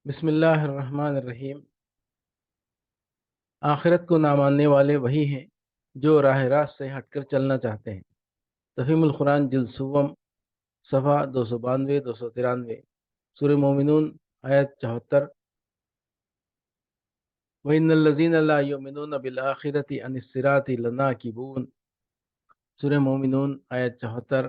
بسم اللہ الرحمن الرحیم۔ آخرت کو نہ ماننے والے وہی ہیں جو راہ راست سے ہٹ کر چلنا چاہتے ہیں۔ تفہیم القرآن جلد سوم، صفحہ 292 293، سورہ مومنون آیت 74۔ وَإِنَّ الَّذِينَ لَا يُؤْمِنُونَ بِالْآخِرَةِ عَنِ الصِّرَاطِ لَنَاكِبُونَ، سورہ مومنون آیت 74۔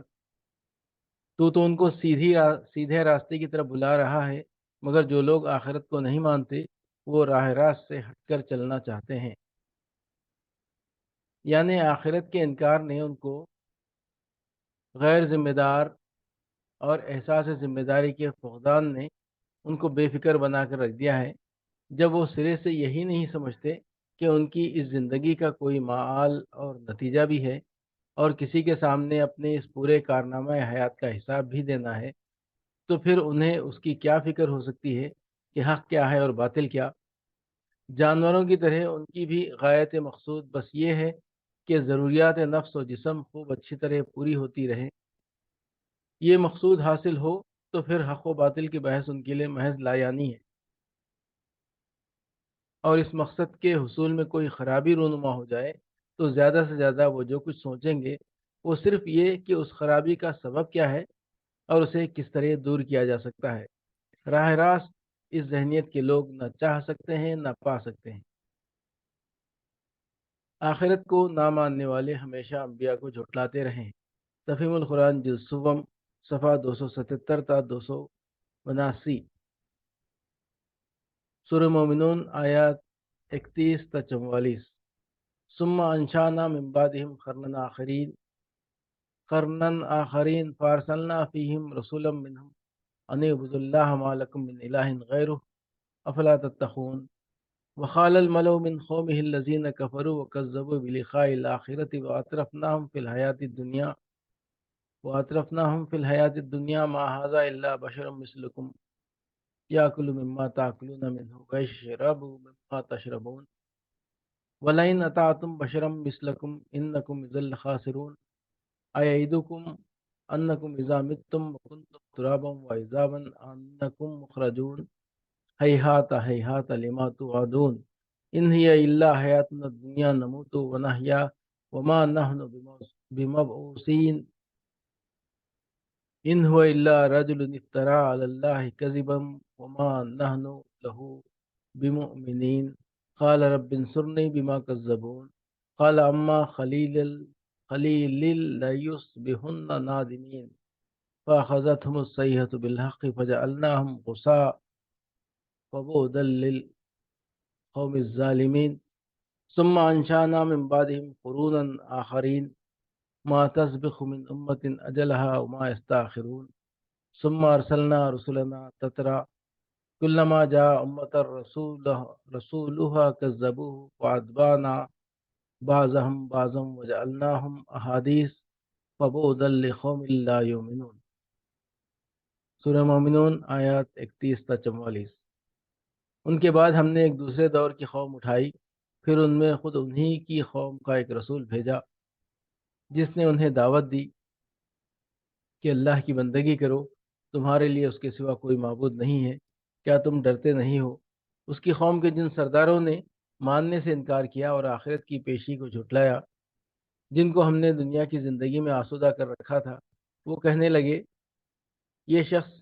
تو ان کو سیدھے راستے کی طرف بلا رہا ہے، مگر جو لوگ آخرت کو نہیں مانتے وہ راہ راست سے ہٹ کر چلنا چاہتے ہیں۔ یعنی آخرت کے انکار نے ان کو غیر ذمہ دار اور احساس ذمہ داری کے فقدان نے ان کو بے فکر بنا کر رکھ دیا ہے، جب وہ سرے سے یہی نہیں سمجھتے کہ ان کی اس زندگی کا کوئی معال اور نتیجہ بھی ہے اور کسی کے سامنے اپنے اس پورے کارنامہ حیات کا حساب بھی دینا ہے، تو پھر انہیں اس کی کیا فکر ہو سکتی ہے کہ حق کیا ہے اور باطل کیا۔ جانوروں کی طرح ان کی بھی غایت مقصود بس یہ ہے کہ ضروریات نفس و جسم خوب اچھی طرح پوری ہوتی رہیں۔ یہ مقصود حاصل ہو تو پھر حق و باطل کی بحث ان کے لیے محض لایانی ہے، اور اس مقصد کے حصول میں کوئی خرابی رونما ہو جائے تو زیادہ سے زیادہ وہ جو کچھ سوچیں گے وہ صرف یہ کہ اس خرابی کا سبب کیا ہے اور اسے کس طرح دور کیا جا سکتا ہے۔ راہ راست اس ذہنیت کے لوگ نہ چاہ سکتے ہیں نہ پا سکتے ہیں۔ آخرت کو نہ ماننے والے ہمیشہ انبیاء کو جھٹلاتے رہے ہیں۔ تفہیم القرآن جلد سوم، صفحہ 277 تا 282، سورہ مومنون آیات 31 تا 44۔ ثم انشانا من بعدهم قرنا آخرین فارسلنا فیہم رسولا منہم ان اعبدوا اللہ ما لکم من الہ غیرہ افلا تتقون۔ وقال الملأ من قومه الذين كفروا وكذبوا بلقاء الآخرة وأترفناهم في الحياة الدنيا ما هذا إلا بشر مثلكم يأكل مما تأكلون منه ويشرب مما تشربون ولئن أطعتم بشرا مثلكم إنكم إذا لخاسرون أيعدكم أنكم إذا متم وكنتم ترابا وعظاما أنكم مخرجون هيهات هيهات لما توعدون إن هي إلا حياتنا الدنيا نموت ونحيا وما نحن بمبعوثين إن هو إلا رجل افترى على الله كذبا وما نحن له بمؤمنين قال رب انصرني بما كذبون قال أما خليل ليصبحن نادمين فأخذتهم الصيحة بالحق فجعلناهم غثاء فبعدا للقوم الظالمين ثم أنشأنا من بعدهم قرونا آخرين ما تسبق من أمة أجلها وما يستأخرون ثم أرسلنا رسلنا تترى كلما جاء أمة رسولها كذبوه وأتبعنا بعضهم بعضا وجعلناهم أحاديث فبعدا لقوم لا يؤمنون۔ سورہ مومنون آیات 31 تا 44۔ ان کے بعد ہم نے ایک دوسرے دور کی قوم اٹھائی، پھر ان میں خود انہی کی قوم کا ایک رسول بھیجا جس نے انہیں دعوت دی کہ اللہ کی بندگی کرو، تمہارے لیے اس کے سوا کوئی معبود نہیں ہے، کیا تم ڈرتے نہیں ہو؟ اس کی قوم کے جن سرداروں نے ماننے سے انکار کیا اور آخرت کی پیشی کو جھٹلایا، جن کو ہم نے دنیا کی زندگی میں آسودہ کر رکھا تھا، وہ کہنے لگے یہ شخص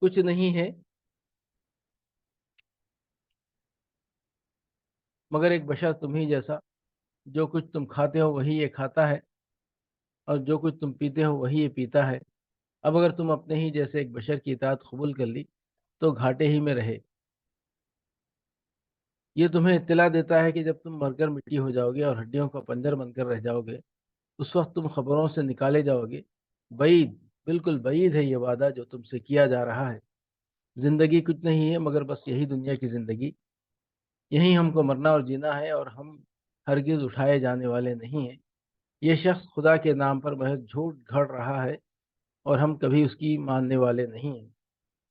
کچھ نہیں ہے مگر ایک بشر تم ہی جیسا، جو کچھ تم کھاتے ہو وہی یہ کھاتا ہے اور جو کچھ تم پیتے ہو وہی یہ پیتا ہے۔ اب اگر تم اپنے ہی جیسے ایک بشر کی اطاعت قبول کر لی تو گھاٹے ہی میں رہے۔ یہ تمہیں اطلاع دیتا ہے کہ جب تم مر کر مٹی ہو جاؤ گے اور ہڈیوں کا پنجر بن کر رہ جاؤ گے، اس وقت تم خبروں سے نکالے جاؤ گے۔ بعید، بالکل بعید ہے یہ وعدہ جو تم سے کیا جا رہا ہے۔ زندگی کچھ نہیں ہے مگر بس یہی دنیا کی زندگی، یہی ہم کو مرنا اور جینا ہے، اور ہم ہرگز اٹھائے جانے والے نہیں ہیں۔ یہ شخص خدا کے نام پر محض جھوٹ گھڑ رہا ہے اور ہم کبھی اس کی ماننے والے نہیں ہیں۔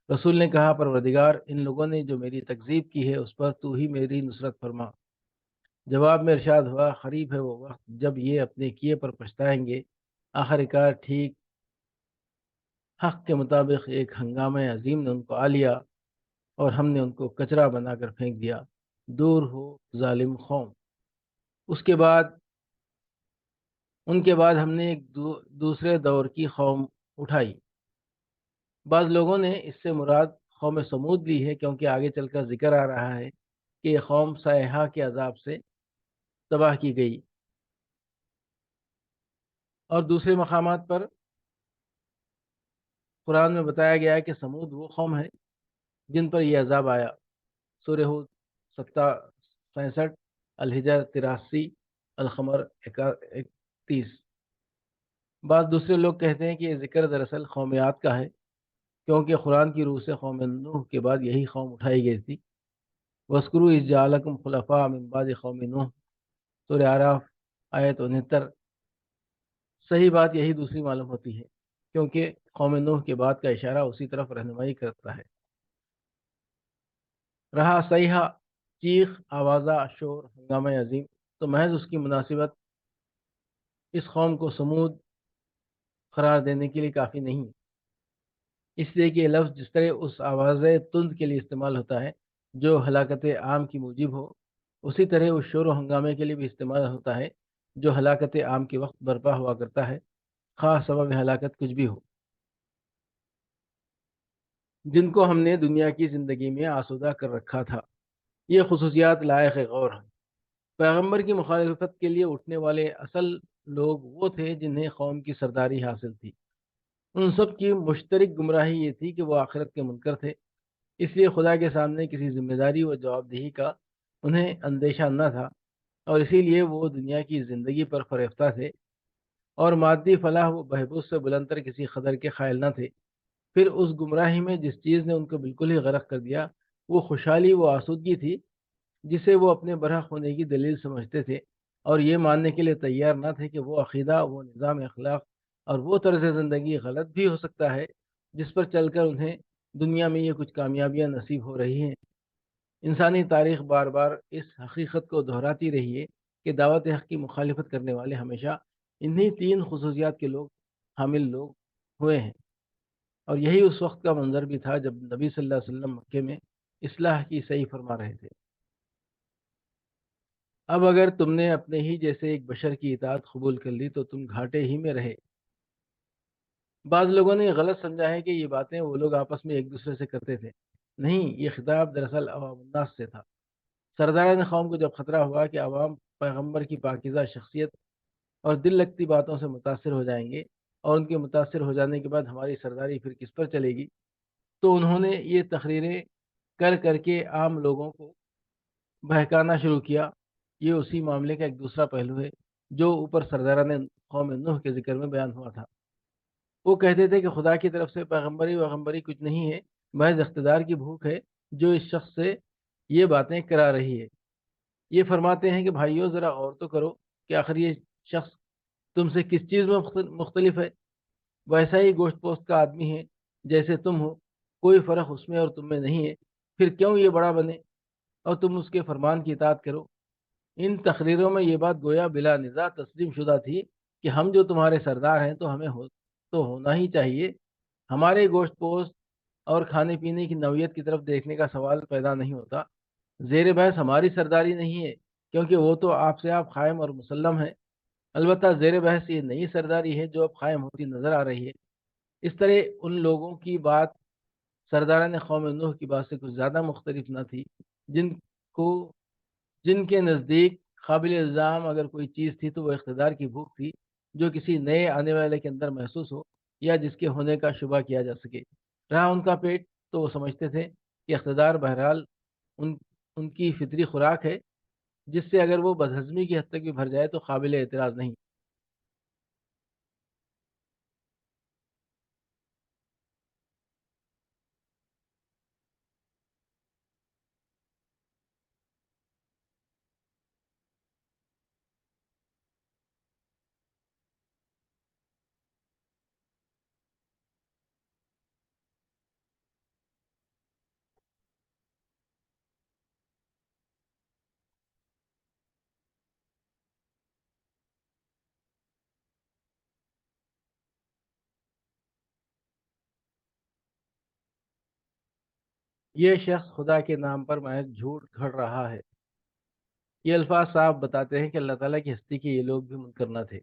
رسول نے کہا پروردگار، ان لوگوں نے جو میری تکذیب کی ہے اس پر تو ہی میری نصرت فرما۔ جواب میں ارشاد ہوا، قریب ہے وہ وقت جب یہ اپنے کیے پر پچھتائیں گے، آخر کار ٹھیک حق کے مطابق ایک ہنگامہ عظیم نے ان کو آ لیا، اور ہم نے ان کو کچرا بنا کر پھینک دیا، دور ہو ظالم قوم۔ اس کے بعد ان کے بعد ہم نے ایک دوسرے دور کی قوم اٹھائی۔ بعض لوگوں نے اس سے مراد قوم سمود لی ہے، کیونکہ آگے چل کر ذکر آ رہا ہے کہ یہ قوم صیحہ کے عذاب سے تباہ کی گئی، اور دوسرے مقامات پر قرآن میں بتایا گیا ہے کہ سمود وہ قوم ہے جن پر یہ عذاب آیا۔ سورہ ہود 67، الحجر 83، القمر 31۔ بعض دوسرے لوگ کہتے ہیں کہ یہ ذکر دراصل قومیات کا ہے، کیونکہ قرآن کی روح سے قوم نوح کے بعد یہی قوم اٹھائی گئی تھی۔ وَاذْكُرُوا إِذْ جَعَلَكُمْ خُلَفَاءَ مِن بَعْدِ قَوْمِ نوح، سورہ اعراف آیت 69۔ صحیح بات یہی دوسری معلوم ہوتی ہے، کیونکہ قوم نوح کے بعد کا اشارہ اسی طرف رہنمائی کرتا ہے۔ رہا صیحہ، چیخ، آوازہ، شور، ہنگامہ عظیم، تو محض اس کی مناسبت اس قوم کو سمود قرار دینے کے لیے کافی نہیں، اس لیے کہ یہ لفظ جس طرح اس آواز تند کے لیے استعمال ہوتا ہے جو ہلاکت عام کی موجب ہو، اسی طرح اس شور و ہنگامے کے لیے بھی استعمال ہوتا ہے جو ہلاکت عام کے وقت برپا ہوا کرتا ہے، خواہ سبب ہلاکت کچھ بھی ہو، جن کو ہم نے دنیا کی زندگی میں آسودہ کر رکھا تھا۔ یہ خصوصیات لائق غور ہیں۔ پیغمبر کی مخالفت کے لیے اٹھنے والے اصل لوگ وہ تھے جنہیں قوم کی سرداری حاصل تھی۔ ان سب کی مشترک گمراہی یہ تھی کہ وہ آخرت کے منکر تھے، اس لیے خدا کے سامنے کسی ذمہ داری و جواب دہی کا انہیں اندیشہ نہ تھا، اور اسی لیے وہ دنیا کی زندگی پر فریفتہ تھے، اور مادی فلاح و بہبود سے بلند تر کسی قدر کے قائل نہ تھے۔ پھر اس گمراہی میں جس چیز نے ان کو بالکل ہی غرق کر دیا وہ خوشحالی و آسودگی تھی جسے وہ اپنے برحق ہونے کی دلیل سمجھتے تھے، اور یہ ماننے کے لیے تیار نہ تھے کہ وہ عقیدہ، وہ نظام اخلاق اور وہ طرز زندگی غلط بھی ہو سکتا ہے جس پر چل کر انہیں دنیا میں یہ کچھ کامیابیاں نصیب ہو رہی ہیں۔ انسانی تاریخ بار بار اس حقیقت کو دہراتی رہی ہے کہ دعوت حق کی مخالفت کرنے والے ہمیشہ انہی تین خصوصیات کے حامل لوگ ہوئے ہیں، اور یہی اس وقت کا منظر بھی تھا جب نبی صلی اللہ علیہ وسلم مکے میں اصلاح کی صحیح فرما رہے تھے۔ اب اگر تم نے اپنے ہی جیسے ایک بشر کی اطاعت قبول کر لی تو تم گھاٹے ہی میں رہے۔ بعض لوگوں نے غلط سمجھا ہے کہ یہ باتیں وہ لوگ آپس میں ایک دوسرے سے کرتے تھے، نہیں، یہ خطاب دراصل عوام الناس سے تھا۔ سرداران قوم کو جب خطرہ ہوا کہ عوام پیغمبر کی پاکیزہ شخصیت اور دل لگتی باتوں سے متاثر ہو جائیں گے، اور ان کے متاثر ہو جانے کے بعد ہماری سرداری پھر کس پر چلے گی، تو انہوں نے یہ تقریریں کر کر کے عام لوگوں کو بہکانا شروع کیا۔ یہ اسی معاملے کا ایک دوسرا پہلو ہے جو اوپر سرداران قوم نوح کے ذکر میں بیان ہوا تھا۔ وہ کہتے تھے کہ خدا کی طرف سے پیغمبری کچھ نہیں ہے، محض اقتدار کی بھوک ہے جو اس شخص سے یہ باتیں کرا رہی ہے۔ یہ فرماتے ہیں کہ بھائیو ذرا غور تو کرو کہ آخر یہ شخص تم سے کس چیز میں مختلف ہے؟ ویسا ہی گوشت پوست کا آدمی ہے جیسے تم ہو، کوئی فرق اس میں اور تم میں نہیں ہے، پھر کیوں یہ بڑا بنے اور تم اس کے فرمان کی اطاعت کرو؟ ان تقریروں میں یہ بات گویا بلا نزاع تسلیم شدہ تھی کہ ہم جو تمہارے سردار ہیں تو ہمیں تو ہونا ہی چاہیے، ہمارے گوشت پوست اور کھانے پینے کی نوعیت کی طرف دیکھنے کا سوال پیدا نہیں ہوتا۔ زیر بحث ہماری سرداری نہیں ہے، کیونکہ وہ تو آپ سے آپ قائم اور مسلم ہے، البتہ زیر بحث یہ نئی سرداری ہے جو اب قائم ہوتی نظر آ رہی ہے۔ اس طرح ان لوگوں کی بات سرداران قوم نوح کی بات سے کچھ زیادہ مختلف نہ تھی، جن کو جن کے نزدیک قابل الزام اگر کوئی چیز تھی تو وہ اقتدار کی بھوک تھی جو کسی نئے آنے والے کے اندر محسوس ہو یا جس کے ہونے کا شبہ کیا جا سکے۔ رہا ان کا پیٹ تو وہ سمجھتے تھے کہ اقتدار بہرحال ان کی فطری خوراک ہے، جس سے اگر وہ بدہضمی کی حد تک بھی بھر جائے تو قابل اعتراض نہیں۔ یہ شخص خدا کے نام پر محض جھوٹ گھڑ رہا ہے۔ یہ الفاظ صاحب بتاتے ہیں کہ اللہ تعالیٰ کی ہستی کے یہ لوگ بھی منکر نہ تھے،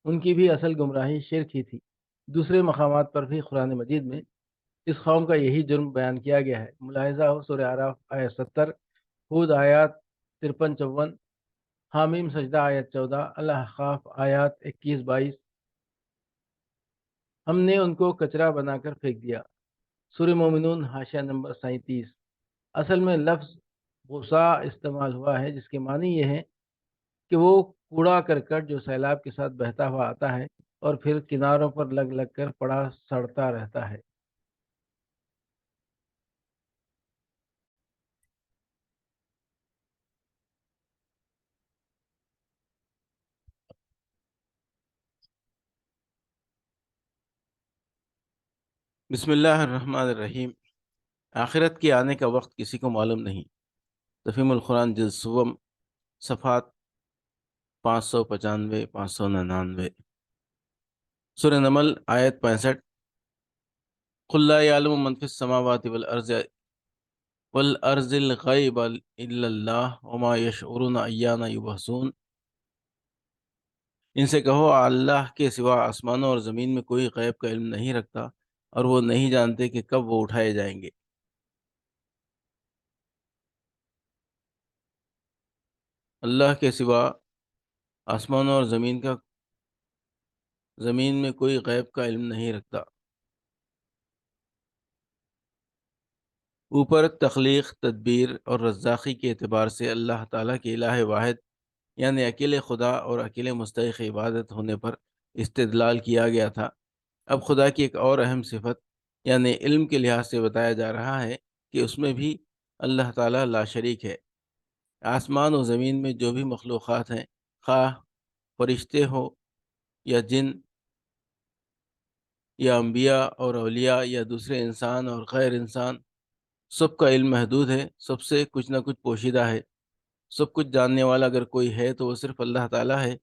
ان کی بھی اصل گمراہی شرک ہی تھی۔ دوسرے مقامات پر بھی قرآن مجید میں اس قوم کا یہی جرم بیان کیا گیا ہے۔ ملاحظہ ہو سورہ اعراف آیت 70، ہود آیات 53-54، حامیم سجدہ آیت 14، الاحقاف آیات 21-22۔ ہم نے ان کو کچرا بنا کر پھینک دیا، سورہ مومنون حاشیہ نمبر 37۔ اصل میں لفظ غصہ استعمال ہوا ہے جس کے معنی یہ ہے کہ وہ کوڑا کرکٹ جو سیلاب کے ساتھ بہتا ہوا آتا ہے اور پھر کناروں پر لگ لگ کر پڑا سڑتا رہتا ہے۔ بسم اللہ الرحمن الرحیم۔ آخرت کے آنے کا وقت کسی کو معلوم نہیں۔ تفہیم القرآن جلد سوم، صفحات 595 599۔ سورہ نمل آیت 65، قل لا یعلم من فی السماوات والارض الغیب الا اللہ وما یشعرون ایان یبعثون۔ ان سے کہو اللہ کے سوا آسمانوں اور زمین میں کوئی غیب کا علم نہیں رکھتا اور وہ نہیں جانتے کہ کب وہ اٹھائے جائیں گے۔ اللہ کے سوا آسمانوں اور زمین میں کوئی غیب کا علم نہیں رکھتا۔ اوپر تخلیق، تدبیر اور رزاقی کے اعتبار سے اللہ تعالیٰ کے الہ واحد یعنی اکیلے خدا اور اکیلے مستحق عبادت ہونے پر استدلال کیا گیا تھا۔ اب خدا کی ایک اور اہم صفت یعنی علم کے لحاظ سے بتایا جا رہا ہے کہ اس میں بھی اللہ تعالیٰ لا شریک ہے۔ آسمان و زمین میں جو بھی مخلوقات ہیں، خواہ فرشتے ہو یا جن یا انبیاء اور اولیاء یا دوسرے انسان اور غیر انسان، سب کا علم محدود ہے، سب سے کچھ نہ کچھ پوشیدہ ہے۔ سب کچھ جاننے والا اگر کوئی ہے تو وہ صرف اللہ تعالیٰ ہے،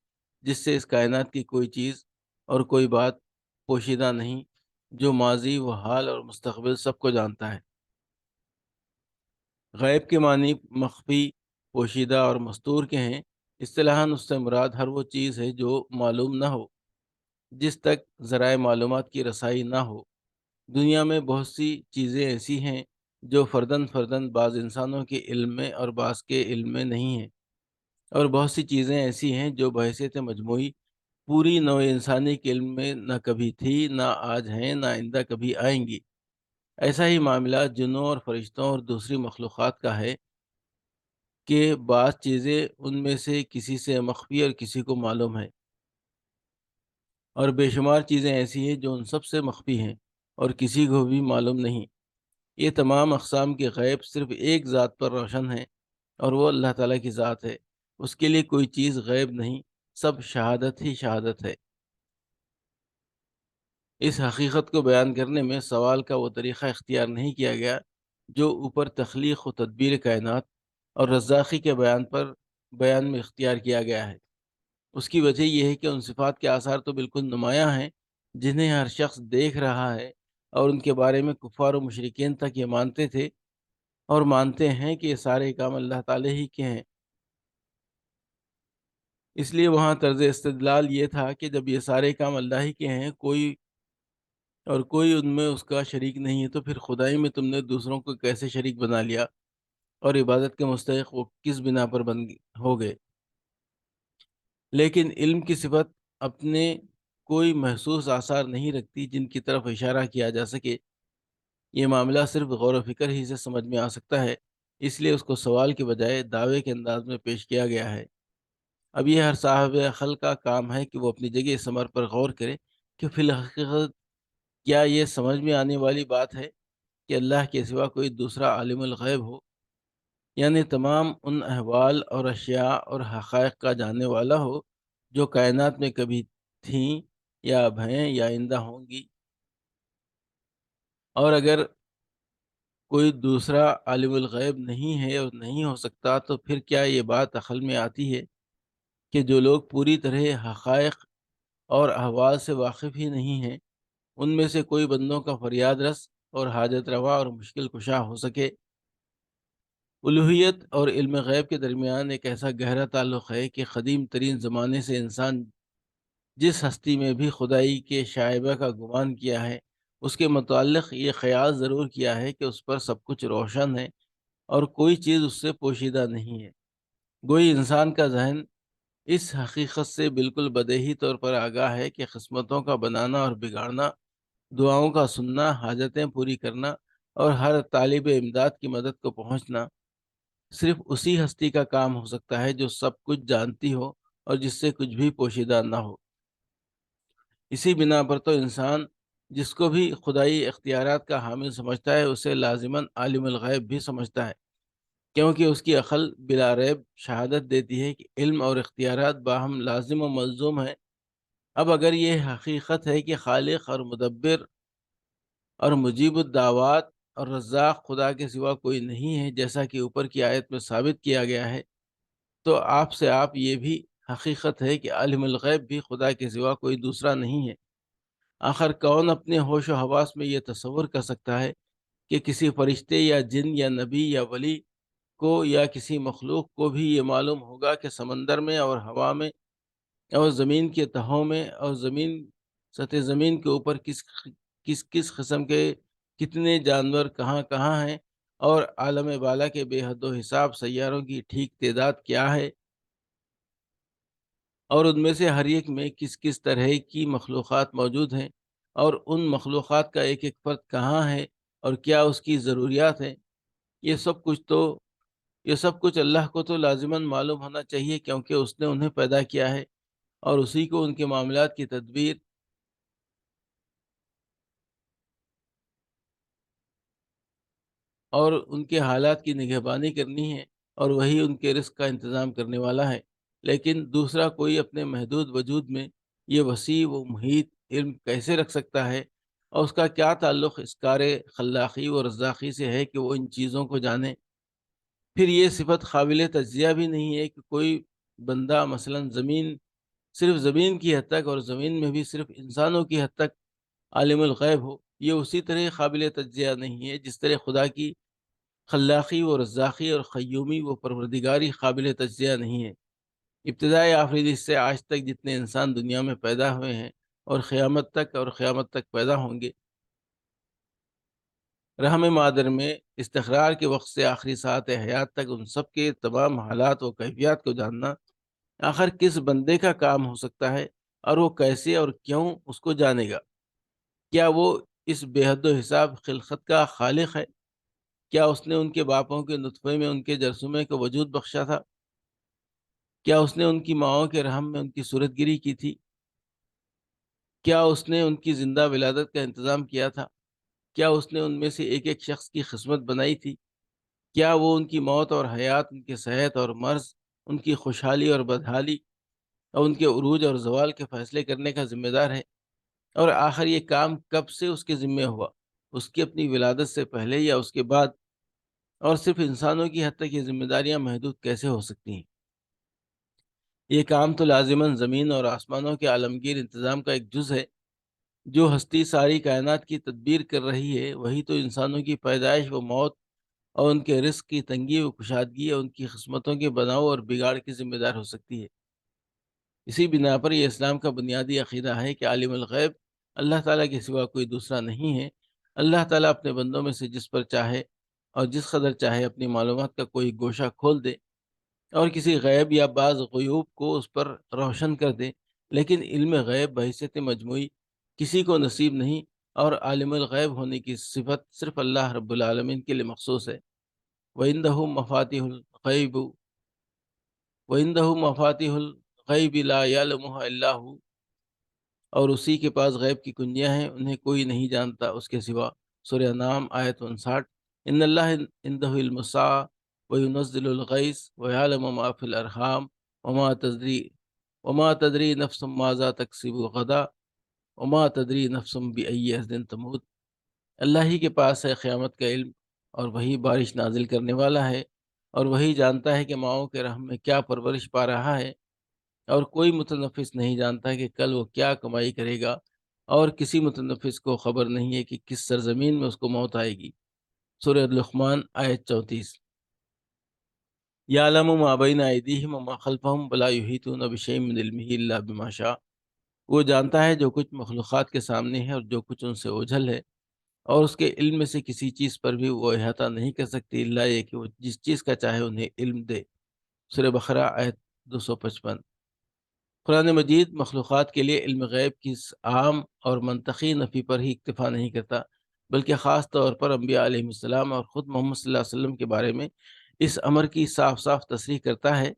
جس سے اس کائنات کی کوئی چیز اور کوئی بات پوشیدہ نہیں، جو ماضی و حال اور مستقبل سب کو جانتا ہے۔ غیب کے معنی مخفی، پوشیدہ اور مستور کے ہیں۔ اصطلاحاً اس سے مراد ہر وہ چیز ہے جو معلوم نہ ہو، جس تک ذرائع معلومات کی رسائی نہ ہو۔ دنیا میں بہت سی چیزیں ایسی ہیں جو فرداً فرداً بعض انسانوں کے علم میں اور بعض کے علم میں نہیں ہیں، اور بہت سی چیزیں ایسی ہیں جو بحیثیت مجموعی پوری نوع انسانی کے علم میں نہ کبھی تھی، نہ آج ہیں، نہ آئندہ کبھی آئیں گی۔ ایسا ہی معاملہ جنوں اور فرشتوں اور دوسری مخلوقات کا ہے کہ بعض چیزیں ان میں سے کسی سے مخفی اور کسی کو معلوم ہے، اور بے شمار چیزیں ایسی ہیں جو ان سب سے مخفی ہیں اور کسی کو بھی معلوم نہیں۔ یہ تمام اقسام کے غیب صرف ایک ذات پر روشن ہیں، اور وہ اللہ تعالیٰ کی ذات ہے۔ اس کے لیے کوئی چیز غیب نہیں، سب شہادت ہی شہادت ہے۔ اس حقیقت کو بیان کرنے میں سوال کا وہ طریقہ اختیار نہیں کیا گیا جو اوپر تخلیق و تدبیر کائنات اور رزاقی کے بیان میں اختیار کیا گیا ہے۔ اس کی وجہ یہ ہے کہ ان صفات کے آثار تو بالکل نمایاں ہیں جنہیں ہر شخص دیکھ رہا ہے، اور ان کے بارے میں کفار و مشرکین تک یہ مانتے تھے اور مانتے ہیں کہ یہ سارے کام اللہ تعالیٰ ہی کے ہیں۔ اس لیے وہاں طرز استدلال یہ تھا کہ جب یہ سارے کام اللہ ہی کے ہیں، کوئی ان میں اس کا شریک نہیں ہے، تو پھر خدائی میں تم نے دوسروں کو کیسے شریک بنا لیا، اور عبادت کے مستحق وہ کس بنا پر ہو گئے۔ لیکن علم کی صفت اپنے کوئی محسوس آثار نہیں رکھتی جن کی طرف اشارہ کیا جا سکے۔ یہ معاملہ صرف غور و فکر ہی سے سمجھ میں آ سکتا ہے، اس لیے اس کو سوال کے بجائے دعوے کے انداز میں پیش کیا گیا ہے۔ اب یہ ہر صاحب عقل کا کام ہے کہ وہ اپنی جگہ اس امر پر غور کرے کہ فی الحقیقت کیا یہ سمجھ میں آنے والی بات ہے کہ اللہ کے سوا کوئی دوسرا عالم الغیب ہو، یعنی تمام ان احوال اور اشیاء اور حقائق کا جاننے والا ہو جو کائنات میں کبھی تھیں یا اب ہیں یا آئندہ ہوں گی۔ اور اگر کوئی دوسرا عالم الغیب نہیں ہے اور نہیں ہو سکتا، تو پھر کیا یہ بات عقل میں آتی ہے کہ جو لوگ پوری طرح حقائق اور احوال سے واقف ہی نہیں ہیں، ان میں سے کوئی بندوں کا فریاد رس اور حاجت روا اور مشکل کشا ہو سکے الوہیت اور علم غیب کے درمیان ایک ایسا گہرا تعلق ہے کہ قدیم ترین زمانے سے انسان جس ہستی میں بھی خدائی کے شائبہ کا گمان کیا ہے، اس کے متعلق یہ خیال ضرور کیا ہے کہ اس پر سب کچھ روشن ہے اور کوئی چیز اس سے پوشیدہ نہیں ہے۔ گوئی انسان کا ذہن اس حقیقت سے بالکل بدیہی طور پر آگاہ ہے کہ قسمتوں کا بنانا اور بگاڑنا، دعاؤں کا سننا، حاجتیں پوری کرنا اور ہر طالب امداد کی مدد کو پہنچنا صرف اسی ہستی کا کام ہو سکتا ہے جو سب کچھ جانتی ہو اور جس سے کچھ بھی پوشیدہ نہ ہو۔ اسی بنا پر تو انسان جس کو بھی خدائی اختیارات کا حامل سمجھتا ہے اسے لازماً عالم الغیب بھی سمجھتا ہے، کیونکہ اس کی عقل بلا ریب شہادت دیتی ہے کہ علم اور اختیارات باہم لازم و ملزوم ہیں۔ اب اگر یہ حقیقت ہے کہ خالق اور مدبر اور مجیب الدعوات اور رزاق خدا کے سوا کوئی نہیں ہے، جیسا کہ اوپر کی آیت میں ثابت کیا گیا ہے، تو آپ یہ بھی حقیقت ہے کہ عالم الغیب بھی خدا کے سوا کوئی دوسرا نہیں ہے۔ آخر کون اپنے ہوش و حواس میں یہ تصور کر سکتا ہے کہ کسی فرشتے یا جن یا نبی یا ولی کو یا کسی مخلوق کو بھی یہ معلوم ہوگا کہ سمندر میں اور ہوا میں اور زمین کے تہوں میں اور سطح زمین کے اوپر کس قسم کے کتنے جانور کہاں کہاں ہیں، اور عالم بالا کے بے حد و حساب سیاروں کی ٹھیک تعداد کیا ہے، اور ان میں سے ہر ایک میں کس طرح کی مخلوقات موجود ہیں، اور ان مخلوقات کا ایک ایک فرد کہاں ہے اور کیا اس کی ضروریات ہیں۔ یہ سب کچھ تو یہ سب کچھ اللہ کو تو لازماً معلوم ہونا چاہیے، کیونکہ اس نے انہیں پیدا کیا ہے اور اسی کو ان کے معاملات کی تدبیر اور ان کے حالات کی نگہبانی کرنی ہے، اور وہی ان کے رزق کا انتظام کرنے والا ہے۔ لیکن دوسرا کوئی اپنے محدود وجود میں یہ وسیع و محیط علم کیسے رکھ سکتا ہے، اور اس کا کیا تعلق اس کار خلاقی و رزاقی سے ہے کہ وہ ان چیزوں کو جانے؟ پھر یہ صفت قابل تجزیہ بھی نہیں ہے کہ کوئی بندہ مثلا صرف زمین کی حد تک، اور زمین میں بھی صرف انسانوں کی حد تک عالم الغیب ہو۔ یہ اسی طرح قابل تجزیہ نہیں ہے جس طرح خدا کی خلاقی و رزاقی اور قیومی و پروردگاری قابل تجزیہ نہیں ہے۔ ابتدائی آفریدی سے آج تک جتنے انسان دنیا میں پیدا ہوئے ہیں اور قیامت تک پیدا ہوں گے، رحم مادر میں استقرار کے وقت سے آخری ساعت حیات تک ان سب کے تمام حالات و کیفیات کو جاننا آخر کس بندے کا کام ہو سکتا ہے، اور وہ کیسے اور کیوں اس کو جانے گا؟ کیا وہ اس بے حد و حساب خلقت کا خالق ہے؟ کیا اس نے ان کے باپوں کے نطفے میں ان کے جرثومے کو وجود بخشا تھا؟ کیا اس نے ان کی ماؤں کے رحم میں ان کی صورت گیری کی تھی؟ کیا اس نے ان کی زندہ ولادت کا انتظام کیا تھا؟ کیا اس نے ان میں سے ایک ایک شخص کی قسمت بنائی تھی؟ کیا وہ ان کی موت اور حیات، ان کی صحت اور مرض، ان کی خوشحالی اور بدحالی اور ان کے عروج اور زوال کے فیصلے کرنے کا ذمہ دار ہے؟ اور آخر یہ کام کب سے اس کے ذمہ ہوا؟ اس کی اپنی ولادت سے پہلے یا اس کے بعد؟ اور صرف انسانوں کی حد تک یہ ذمہ داریاں محدود کیسے ہو سکتی ہیں؟ یہ کام تو لازماً زمین اور آسمانوں کے عالمگیر انتظام کا ایک جز ہے۔ جو ہستی ساری کائنات کی تدبیر کر رہی ہے، وہی تو انسانوں کی پیدائش و موت اور ان کے رزق کی تنگی و کشادگی اور ان کی قسمتوں کے بناؤ اور بگاڑ کی ذمہ دار ہو سکتی ہے۔ اسی بنا پر یہ اسلام کا بنیادی عقیدہ ہے کہ عالم الغیب اللہ تعالیٰ کے سوا کوئی دوسرا نہیں ہے۔ اللہ تعالیٰ اپنے بندوں میں سے جس پر چاہے اور جس قدر چاہے اپنی معلومات کا کوئی گوشہ کھول دے اور کسی غیب یا بعض غیوب کو اس پر روشن کر دے، لیکن علم غیب بحیثیت مجموعی کسی کو نصیب نہیں، اور عالم الغیب ہونے کی صفت صرف اللہ رب العالمین کے لیے مخصوص ہے۔ وَإِنَّهُ مَفَاتِحُ الْغَيْبِ وَإِنَّهُ مَفَاتِحُ الْغَيْبِ لَا يَعْلَمُهَا إِلَّا هُوَ، اور اسی کے پاس غیب کی کنجیاں ہیں، انہیں کوئی نہیں جانتا اس کے سوا۔ سورہ نام آیت 59۔ ان اللہ عنده علم الساعة وينزل الغیث ويعلم ما في الارحام وما تدری نفس ماذا تکسب غدا وما تدری نفس بأي ارض تموت۔ اللہ ہی کے پاس ہے قیامت کا علم، اور وہی بارش نازل کرنے والا ہے، اور وہی جانتا ہے کہ ماؤں کے رحم میں کیا پرورش پا رہا ہے، اور کوئی متنفس نہیں جانتا کہ کل وہ کیا کمائی کرے گا، اور کسی متنفس کو خبر نہیں ہے کہ کس سرزمین میں اس کو موت آئے گی۔ سورہ لقمان آیت 34۔ یعلم ما بین ایدیہم وما خلفہم ولا یحیطون بشیء من علمہ الا بما شاء، وہ جانتا ہے جو کچھ مخلوقات کے سامنے ہے اور جو کچھ ان سے اوجھل ہے، اور اس کے علم میں سے کسی چیز پر بھی وہ احاطہ نہیں کر سکتی الا یہ کہ وہ جس چیز کا چاہے انہیں علم دے۔ سورہ بقرہ آیت 255۔ قرآن مجید مخلوقات کے لیے علم غیب کی اس عام اور منطقی نفی پر ہی اکتفا نہیں کرتا، بلکہ خاص طور پر انبیاء علیہ السلام اور خود محمد صلی اللہ علیہ وسلم کے بارے میں اس امر کی صاف صاف تصریح کرتا ہے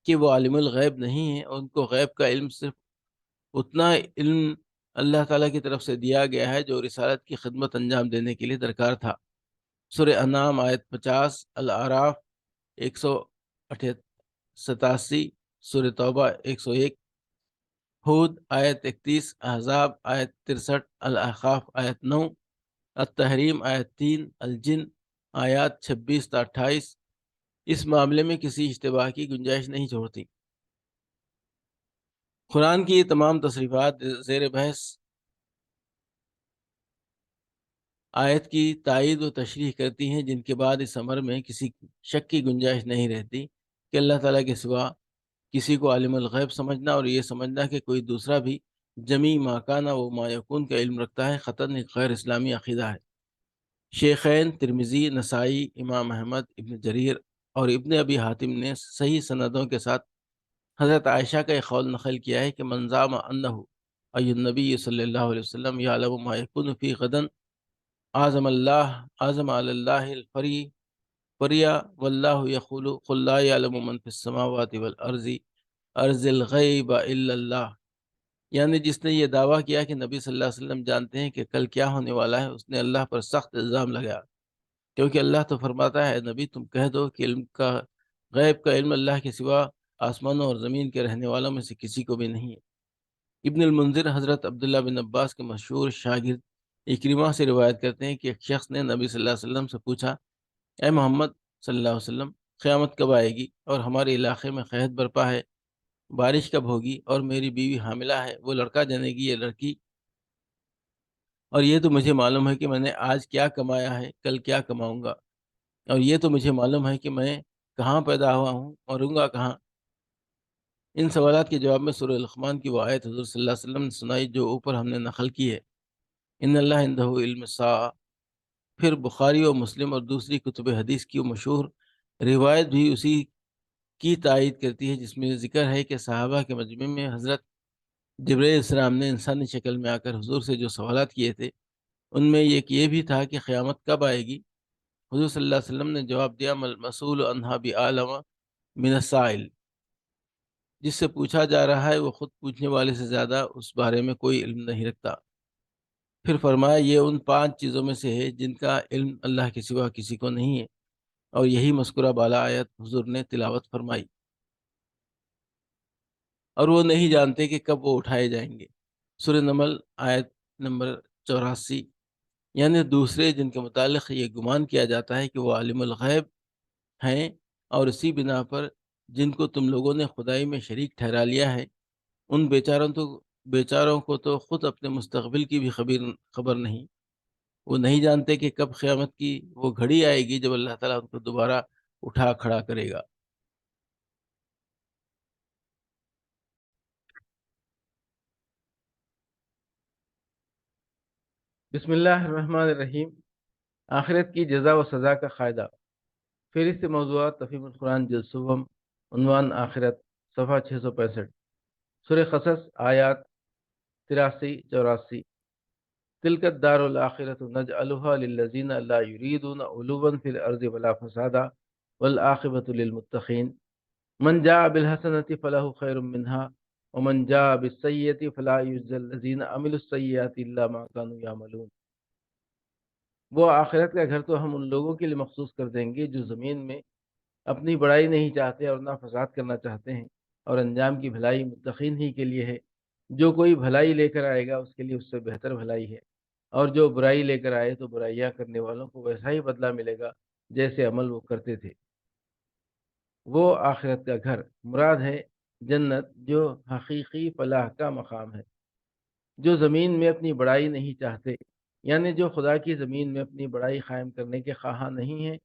کہ وہ عالم الغیب نہیں ہیں، اور ان کو غیب کا علم صرف اتنا علم اللہ تعالیٰ کی طرف سے دیا گیا ہے جو رسالت کی خدمت انجام دینے کے لیے درکار تھا۔ سورہ انعام آیت 50، الاعراف 187، سورہ توبہ 101، ہود آیت 31، احزاب آیت 63، الاحقاف آیت 9، التحریم آیت 3، الجن آیات 26 تا 28 اس معاملے میں کسی اشتباہ کی گنجائش نہیں چھوڑتی۔ قرآن کی یہ تمام تصریفات زیر بحث آیت کی تائید و تشریح کرتی ہیں، جن کے بعد اس امر میں کسی شک کی گنجائش نہیں رہتی کہ اللہ تعالیٰ کے سوا کسی کو عالم الغیب سمجھنا اور یہ سمجھنا کہ کوئی دوسرا بھی جمی ما کان و ما یکون کا علم رکھتا ہے قطعاً ایک غیر اسلامی عقیدہ ہے۔ شیخین ترمذی، نسائی، امام احمد، ابن جریر اور ابن ابی حاتم نے صحیح سندوں کے ساتھ حضرت عائشہ کا ایک قول نقل کیا ہے کہ من زعم انہ ای النبی صلی اللہ علیہ وسلم یعلم ما یکون فی غدن اعظم علی اللہ فریا واللہ یقول قل لا یعلم من فی السماوات والارض ارض الغیب الا اللہ، یعنی جس نے یہ دعویٰ کیا کہ نبی صلی اللہ علیہ وسلم جانتے ہیں کہ کل کیا ہونے والا ہے، اس نے اللہ پر سخت الزام لگایا، کیونکہ اللہ تو فرماتا ہے نبی تم کہہ دو کہ غیب کا علم اللہ کے سوا آسمانوں اور زمین کے رہنے والوں میں سے کسی کو بھی نہیں ہے۔ ابن المنذر حضرت عبداللہ بن عباس کے مشہور شاگرد اکرمہ سے روایت کرتے ہیں کہ ایک شخص نے نبی صلی اللہ علیہ وسلم سے پوچھا، اے محمد صلی اللہ علیہ وسلم، قیامت کب آئے گی اور ہمارے علاقے میں قحط برپا ہے، بارش کب ہوگی اور میری بیوی حاملہ ہے، وہ لڑکا جنے گی یا لڑکی، اور یہ تو مجھے معلوم ہے کہ میں نے آج کیا کمایا ہے، کل کیا کماؤں گا، اور یہ تو مجھے معلوم ہے کہ میں کہاں پیدا ہوا ہوں اور رہوں گا کہاں۔ ان سوالات کے جواب میں سورہ لقمان کی وہ آیت حضور صلی اللہ علیہ وسلم نے سنائی جو اوپر ہم نے نقل کی ہے، ان اللہ عندہ علم الساعہ۔ پھر بخاری و مسلم اور دوسری کتب حدیث کی وہ مشہور روایت بھی اسی کی تائید کرتی ہے، جس میں ذکر ہے کہ صحابہ کے مجمع میں حضرت جبرائیل علیہ السلام نے انسانی شکل میں آ کر حضور سے جو سوالات کیے تھے، ان میں ایک یہ بھی تھا کہ قیامت کب آئے گی۔ حضور صلی اللہ علیہ وسلم نے جواب دیا، مسئول عنہا بعالم من السائل، جس سے پوچھا جا رہا ہے وہ خود پوچھنے والے سے زیادہ اس بارے میں کوئی علم نہیں رکھتا۔ پھر فرمایا یہ ان 5 چیزوں میں سے ہے جن کا علم اللہ کے سوا کسی کو نہیں ہے، اور یہی مذکورہ بالا آیت حضور نے تلاوت فرمائی، اور وہ نہیں جانتے کہ کب وہ اٹھائے جائیں گے۔ سورہ نمل آیت نمبر 84، یعنی دوسرے جن کے متعلق یہ گمان کیا جاتا ہے کہ وہ عالم الغیب ہیں، اور اسی بنا پر جن کو تم لوگوں نے خدائی میں شریک ٹھہرا لیا ہے، ان بیچاروں کو تو خود اپنے مستقبل کی بھی خبر نہیں، وہ نہیں جانتے کہ کب قیامت کی وہ گھڑی آئے گی جب اللہ تعالیٰ ان کو دوبارہ اٹھا کھڑا کرے گا۔ بسم اللہ الرحمن الرحیم۔ آخرت کی جزا و سزا کا قاعدہ۔ فہرست موضوعات تفہیم القرآن جلد سوم، عنوان آخرت، صفحہ 665۔ سورہ قصص آیات 83 84۔ تلک الدار الآخرۃ نجعلها للذین لا یریدون علوا فی الارض ولا فسادا والعاقبۃ للمتقین۔ من جاء بالحسنۃ فلہ خیر منها ومن جاء بالسیئۃ فلا یجزی الذین عملوا السیئات الا ما كانوا یعملون۔ وہ آخرت کا گھر تو ہم ان لوگوں کے لیے مخصوص کر دیں گے جو زمین میں اپنی بڑائی نہیں چاہتے اور نہ فساد کرنا چاہتے ہیں، اور انجام کی بھلائی متقین ہی کے لیے ہے۔ جو کوئی بھلائی لے کر آئے گا اس کے لیے اس سے بہتر بھلائی ہے، اور جو برائی لے کر آئے تو برائیاں کرنے والوں کو ویسا ہی بدلہ ملے گا جیسے عمل وہ کرتے تھے۔ وہ آخرت کا گھر مراد ہے جنت، جو حقیقی فلاح کا مقام ہے۔ جو زمین میں اپنی بڑائی نہیں چاہتے، یعنی جو خدا کی زمین میں اپنی بڑائی قائم کرنے کے خواہاں نہیں ہیں،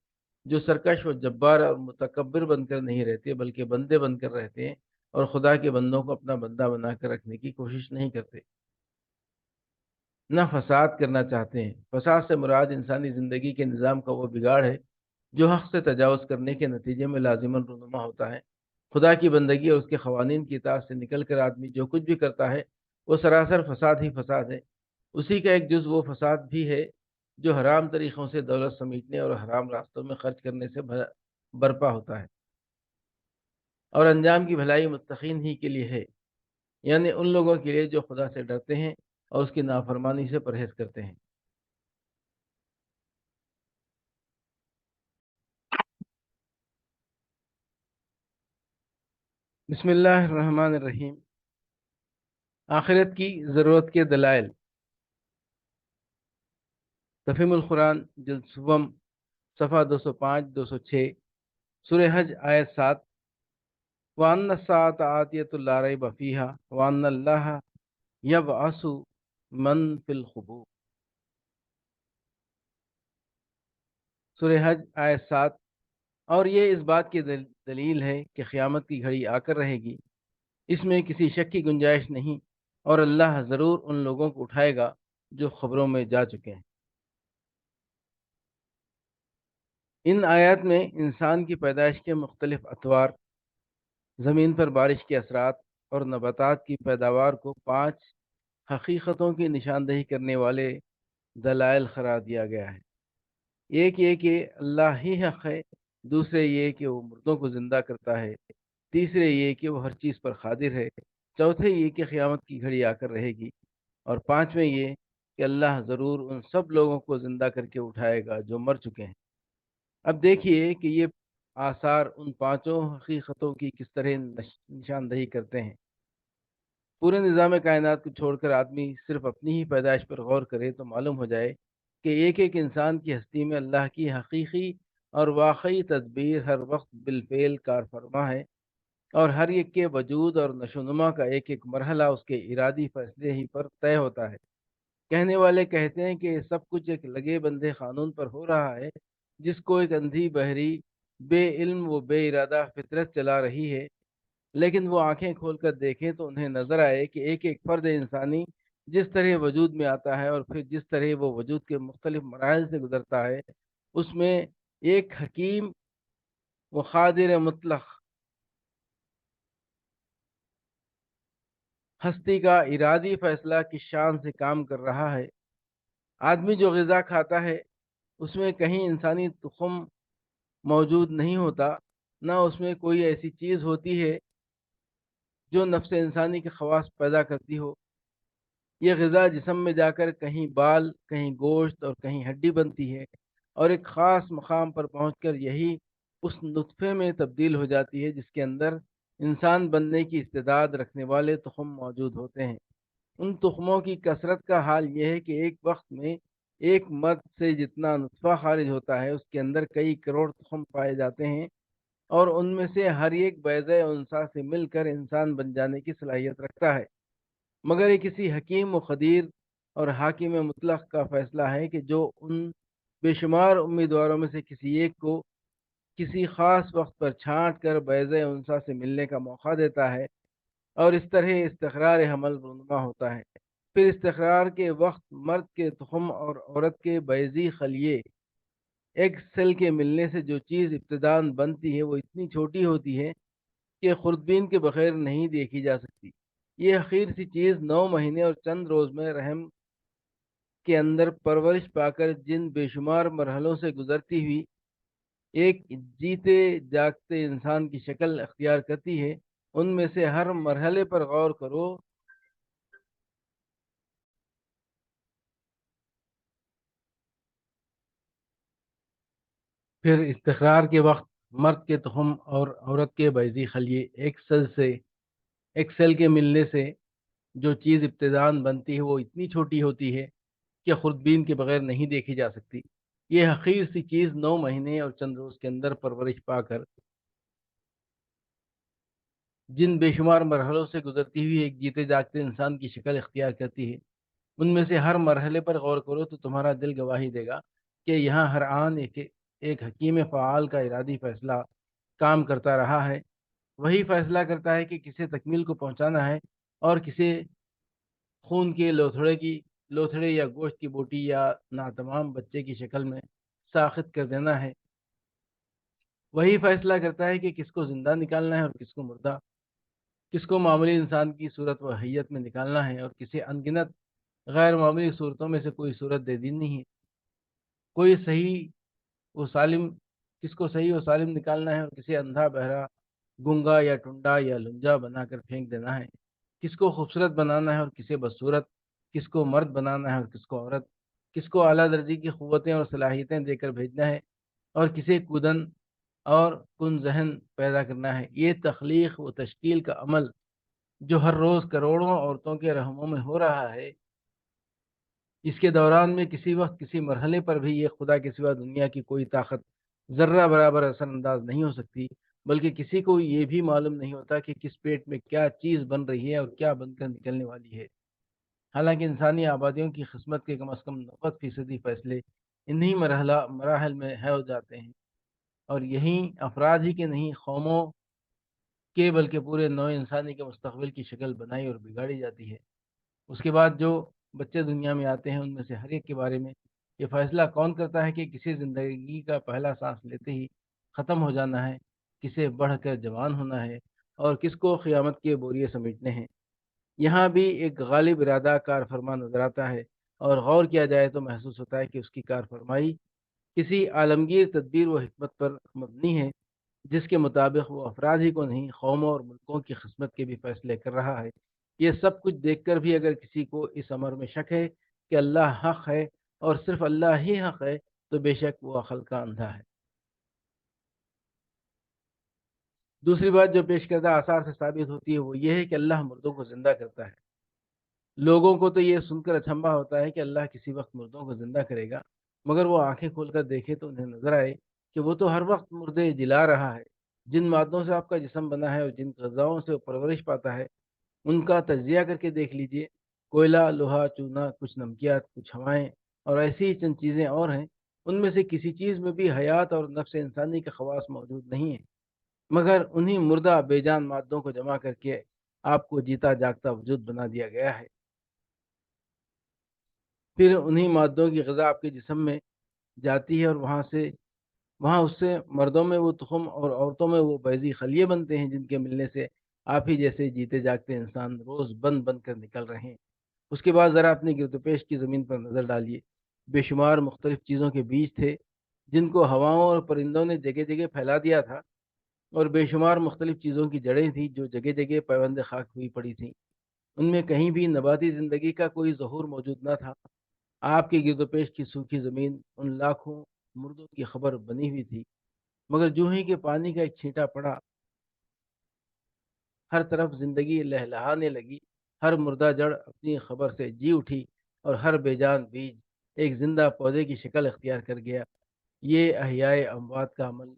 جو سرکش و جبار اور متکبر بن کر نہیں رہتے بلکہ بندے بن کر رہتے ہیں اور خدا کے بندوں کو اپنا بندہ بنا کر رکھنے کی کوشش نہیں کرتے، نہ فساد کرنا چاہتے ہیں۔ فساد سے مراد انسانی زندگی کے نظام کا وہ بگاڑ ہے جو حق سے تجاوز کرنے کے نتیجے میں لازماً رونما ہوتا ہے۔ خدا کی بندگی اور اس کے قوانین کی اطاعت سے نکل کر آدمی جو کچھ بھی کرتا ہے وہ سراسر فساد ہی فساد ہے۔ اسی کا ایک جز وہ فساد بھی ہے جو حرام طریقوں سے دولت سمیٹنے اور حرام راستوں میں خرچ کرنے سے برپا ہوتا ہے، اور انجام کی بھلائی متقین ہی کے لیے ہے، یعنی ان لوگوں کے لیے جو خدا سے ڈرتے ہیں اور اس کی نافرمانی سے پرہیز کرتے ہیں۔ بسم اللہ الرحمن الرحیم۔ آخرت کی ضرورت کے دلائل، تفہیم القرآن جلد سوم، صفحہ 205 206، سورہ حج آیت 7، وَأَنَّ السَّاعَةَ آتِيَةٌ لَا رَيْبَ فِيهَا وَأَنَّ اللَّهَ يَبْعَثُ مَن فِي الْقُبُورِ۔ سورہ حج آیت 7، اور یہ اس بات کی دلیل ہے کہ قیامت کی گھڑی آ کر رہے گی، اس میں کسی شک کی گنجائش نہیں، اور اللہ ضرور ان لوگوں کو اٹھائے گا جو خبروں میں جا چکے ہیں۔ ان آیات میں انسان کی پیدائش کے مختلف اطوار، زمین پر بارش کے اثرات اور نباتات کی پیداوار کو 5 حقیقتوں کی نشاندہی کرنے والے دلائل قرار دیا گیا ہے۔ ایک یہ کہ اللہ ہی حق ہے، دوسرے یہ کہ وہ مردوں کو زندہ کرتا ہے، تیسرے یہ کہ وہ ہر چیز پر قادر ہے، چوتھے یہ کہ قیامت کی گھڑی آ کر رہے گی، اور پانچویں یہ کہ اللہ ضرور ان سب لوگوں کو زندہ کر کے اٹھائے گا جو مر چکے ہیں۔ اب دیکھیے کہ یہ آثار ان 5 حقیقتوں کی کس طرح نشاندہی کرتے ہیں۔ پورے نظام کائنات کو چھوڑ کر آدمی صرف اپنی ہی پیدائش پر غور کرے تو معلوم ہو جائے کہ ایک ایک انسان کی ہستی میں اللہ کی حقیقی اور واقعی تدبیر ہر وقت بالفعل کار فرما ہے، اور ہر ایک کے وجود اور نشو و نما کا ایک ایک مرحلہ اس کے ارادی فیصلے ہی پر طے ہوتا ہے۔ کہنے والے کہتے ہیں کہ یہ سب کچھ ایک لگے بندھے قانون پر ہو رہا ہے، جس کو ایک اندھی بہری بے علم و بے ارادہ فطرت چلا رہی ہے، لیکن وہ آنکھیں کھول کر دیکھیں تو انہیں نظر آئے کہ ایک ایک فرد انسانی جس طرح وجود میں آتا ہے اور پھر جس طرح وہ وجود کے مختلف مراحل سے گزرتا ہے، اس میں ایک حکیم و قادر مطلق ہستی کا ارادی فیصلہ کی شان سے کام کر رہا ہے۔ آدمی جو غذا کھاتا ہے اس میں کہیں انسانی تخم موجود نہیں ہوتا، نہ اس میں کوئی ایسی چیز ہوتی ہے جو نفس انسانی کے خواص پیدا کرتی ہو۔ یہ غذا جسم میں جا کر کہیں بال، کہیں گوشت اور کہیں ہڈی بنتی ہے، اور ایک خاص مقام پر پہنچ کر یہی اس نطفے میں تبدیل ہو جاتی ہے جس کے اندر انسان بننے کی استعداد رکھنے والے تخم موجود ہوتے ہیں۔ ان تخموں کی کثرت کا حال یہ ہے کہ ایک وقت میں ایک مرد سے جتنا نطفہ خارج ہوتا ہے اس کے اندر کئی کروڑ تخم پائے جاتے ہیں، اور ان میں سے ہر ایک بیضہ انثی سے مل کر انسان بن جانے کی صلاحیت رکھتا ہے، مگر یہ کسی حکیم و قدیر اور حاکم مطلق کا فیصلہ ہے کہ جو ان بے شمار امیدواروں میں سے کسی ایک کو کسی خاص وقت پر چھانٹ کر بیضہ انثی سے ملنے کا موقع دیتا ہے، اور اس طرح استقرار حمل رونما ہوتا ہے۔ پھر استقرار کے وقت مرد کے تخم اور عورت کے بیضی خلیے ایک سیل کے ملنے سے جو چیز ابتداً بنتی ہے وہ اتنی چھوٹی ہوتی ہے کہ خوردبین کے بغیر نہیں دیکھی جا سکتی۔ یہ حقیر سی چیز 9 مہینے اور چند روز میں رحم کے اندر پرورش پا کر جن بے شمار مرحلوں سے گزرتی ہوئی ایک جیتے جاگتے انسان کی شکل اختیار کرتی ہے، ان میں سے ہر مرحلے پر غور کرو پھر استقرار کے وقت مرد کے تخم اور عورت کے بیضی خلیے ایک سیل کے ملنے سے جو چیز ابتداً بنتی ہے وہ اتنی چھوٹی ہوتی ہے کہ خوردبین کے بغیر نہیں دیکھی جا سکتی۔ یہ حقیر سی چیز 9 مہینے اور چند روز کے اندر پرورش پا کر جن بے شمار مرحلوں سے گزرتی ہوئی ایک جیتے جاگتے انسان کی شکل اختیار کرتی ہے، ان میں سے ہر مرحلے پر غور کرو تو تمہارا دل گواہی دے گا کہ یہاں ہر آن ایک ایک حکیم فعال کا ارادی فیصلہ کام کرتا رہا ہے۔ وہی فیصلہ کرتا ہے کہ کسے تکمیل کو پہنچانا ہے اور کسے خون کے لوتھڑے یا گوشت کی بوٹی یا ناتمام بچے کی شکل میں ساخت کر دینا ہے۔ وہی فیصلہ کرتا ہے کہ کس کو زندہ نکالنا ہے اور کس کو مردہ، کس کو معمولی انسان کی صورت و حیت میں نکالنا ہے اور کسے انگنت غیر معمولی صورتوں میں سے کوئی صورت دے دینی ہے۔ کوئی صحیح و سالم کس کو صحیح و سالم نکالنا ہے اور کسے اندھا بہرا گنگا یا ٹنڈا یا لنجا بنا کر پھینک دینا ہے۔ کس کو خوبصورت بنانا ہے اور کسے بدصورت، کس کو مرد بنانا ہے اور کس کو عورت، کس کو اعلیٰ درجے کی قوتیں اور صلاحیتیں دے کر بھیجنا ہے اور کسے کودن اور کن ذہن پیدا کرنا ہے۔ یہ تخلیق و تشکیل کا عمل جو ہر روز کروڑوں عورتوں کے رحموں میں ہو رہا ہے، اس کے دوران میں کسی وقت کسی مرحلے پر بھی یہ خدا کے سوا دنیا کی کوئی طاقت ذرہ برابر اثر انداز نہیں ہو سکتی، بلکہ کسی کو یہ بھی معلوم نہیں ہوتا کہ کس پیٹ میں کیا چیز بن رہی ہے اور کیا بن کر نکلنے والی ہے۔ حالانکہ انسانی آبادیوں کی قسمت کے کم از کم 90% فیصلے انہی مراحل میں ہو جاتے ہیں، اور یہی افراد ہی کے نہیں قوموں کے بلکہ پورے نوع انسانی کے مستقبل کی شکل بنائی اور بگاڑی جاتی ہے۔ اس کے بعد جو بچے دنیا میں آتے ہیں ان میں سے ہر ایک کے بارے میں یہ فیصلہ کون کرتا ہے کہ کسی زندگی کا پہلا سانس لیتے ہی ختم ہو جانا ہے، کسے بڑھ کر جوان ہونا ہے اور کس کو قیامت کے بوریے سمیٹنے ہیں۔ یہاں بھی ایک غالب ارادہ کار فرما نظر آتا ہے، اور غور کیا جائے تو محسوس ہوتا ہے کہ اس کی کار فرمائی کسی عالمگیر تدبیر و حکمت پر مبنی ہے، جس کے مطابق وہ افراد ہی کو نہیں قوموں اور ملکوں کی قسمت کے بھی فیصلے کر رہا ہے۔ یہ سب کچھ دیکھ کر بھی اگر کسی کو اس امر میں شک ہے کہ اللہ حق ہے اور صرف اللہ ہی حق ہے، تو بے شک وہ عقل کا اندھا ہے۔ دوسری بات جو پیش کردہ آثار سے ثابت ہوتی ہے وہ یہ ہے کہ اللہ مردوں کو زندہ کرتا ہے۔ لوگوں کو تو یہ سن کر اچنبھا ہوتا ہے کہ اللہ کسی وقت مردوں کو زندہ کرے گا، مگر وہ آنکھیں کھول کر دیکھے تو انہیں نظر آئے کہ وہ تو ہر وقت مردے جلا رہا ہے۔ جن مادوں سے آپ کا جسم بنا ہے اور جن غذاؤں سے وہ پرورش پاتا ہے، ان کا تجزیہ کر کے دیکھ لیجئے۔ کوئلہ، لوہا، چونا، کچھ نمکیات، کچھ ہوائیں اور ایسی ہی چند چیزیں اور ہیں، ان میں سے کسی چیز میں بھی حیات اور نفس انسانی کے خواص موجود نہیں ہیں، مگر انہی مردہ بے جان مادوں کو جمع کر کے آپ کو جیتا جاگتا وجود بنا دیا گیا ہے۔ پھر انہی مادوں کی غذا آپ کے جسم میں جاتی ہے اور وہاں اس سے مردوں میں وہ تخم اور عورتوں میں وہ بیضی خلیے بنتے ہیں، جن کے ملنے سے آپ ہی جیسے جیتے جاگتے انسان روز بن بن کر نکل رہے ہیں۔ اس کے بعد ذرا اپنی گرد و پیش کی زمین پر نظر ڈالیے۔ بے شمار مختلف چیزوں کے بیج تھے جن کو ہواؤں اور پرندوں نے جگہ جگہ پھیلا دیا تھا، اور بے شمار مختلف چیزوں کی جڑیں تھیں جو جگہ جگہ پیوند خاک ہوئی پڑی تھیں۔ ان میں کہیں بھی نباتی زندگی کا کوئی ظہور موجود نہ تھا۔ آپ کی گرد و پیش کی سوکھی زمین ان لاکھوں مردوں کی خبر بنی ہوئی تھی، مگر جو ہی کہ پانی کا ایک چھینٹا پڑا، ہر طرف زندگی لہلہانے لگی، ہر مردہ جڑ اپنی خبر سے جی اٹھی اور ہر بے جان بیج ایک زندہ پودے کی شکل اختیار کر گیا۔ یہ احیاء اموات کا عمل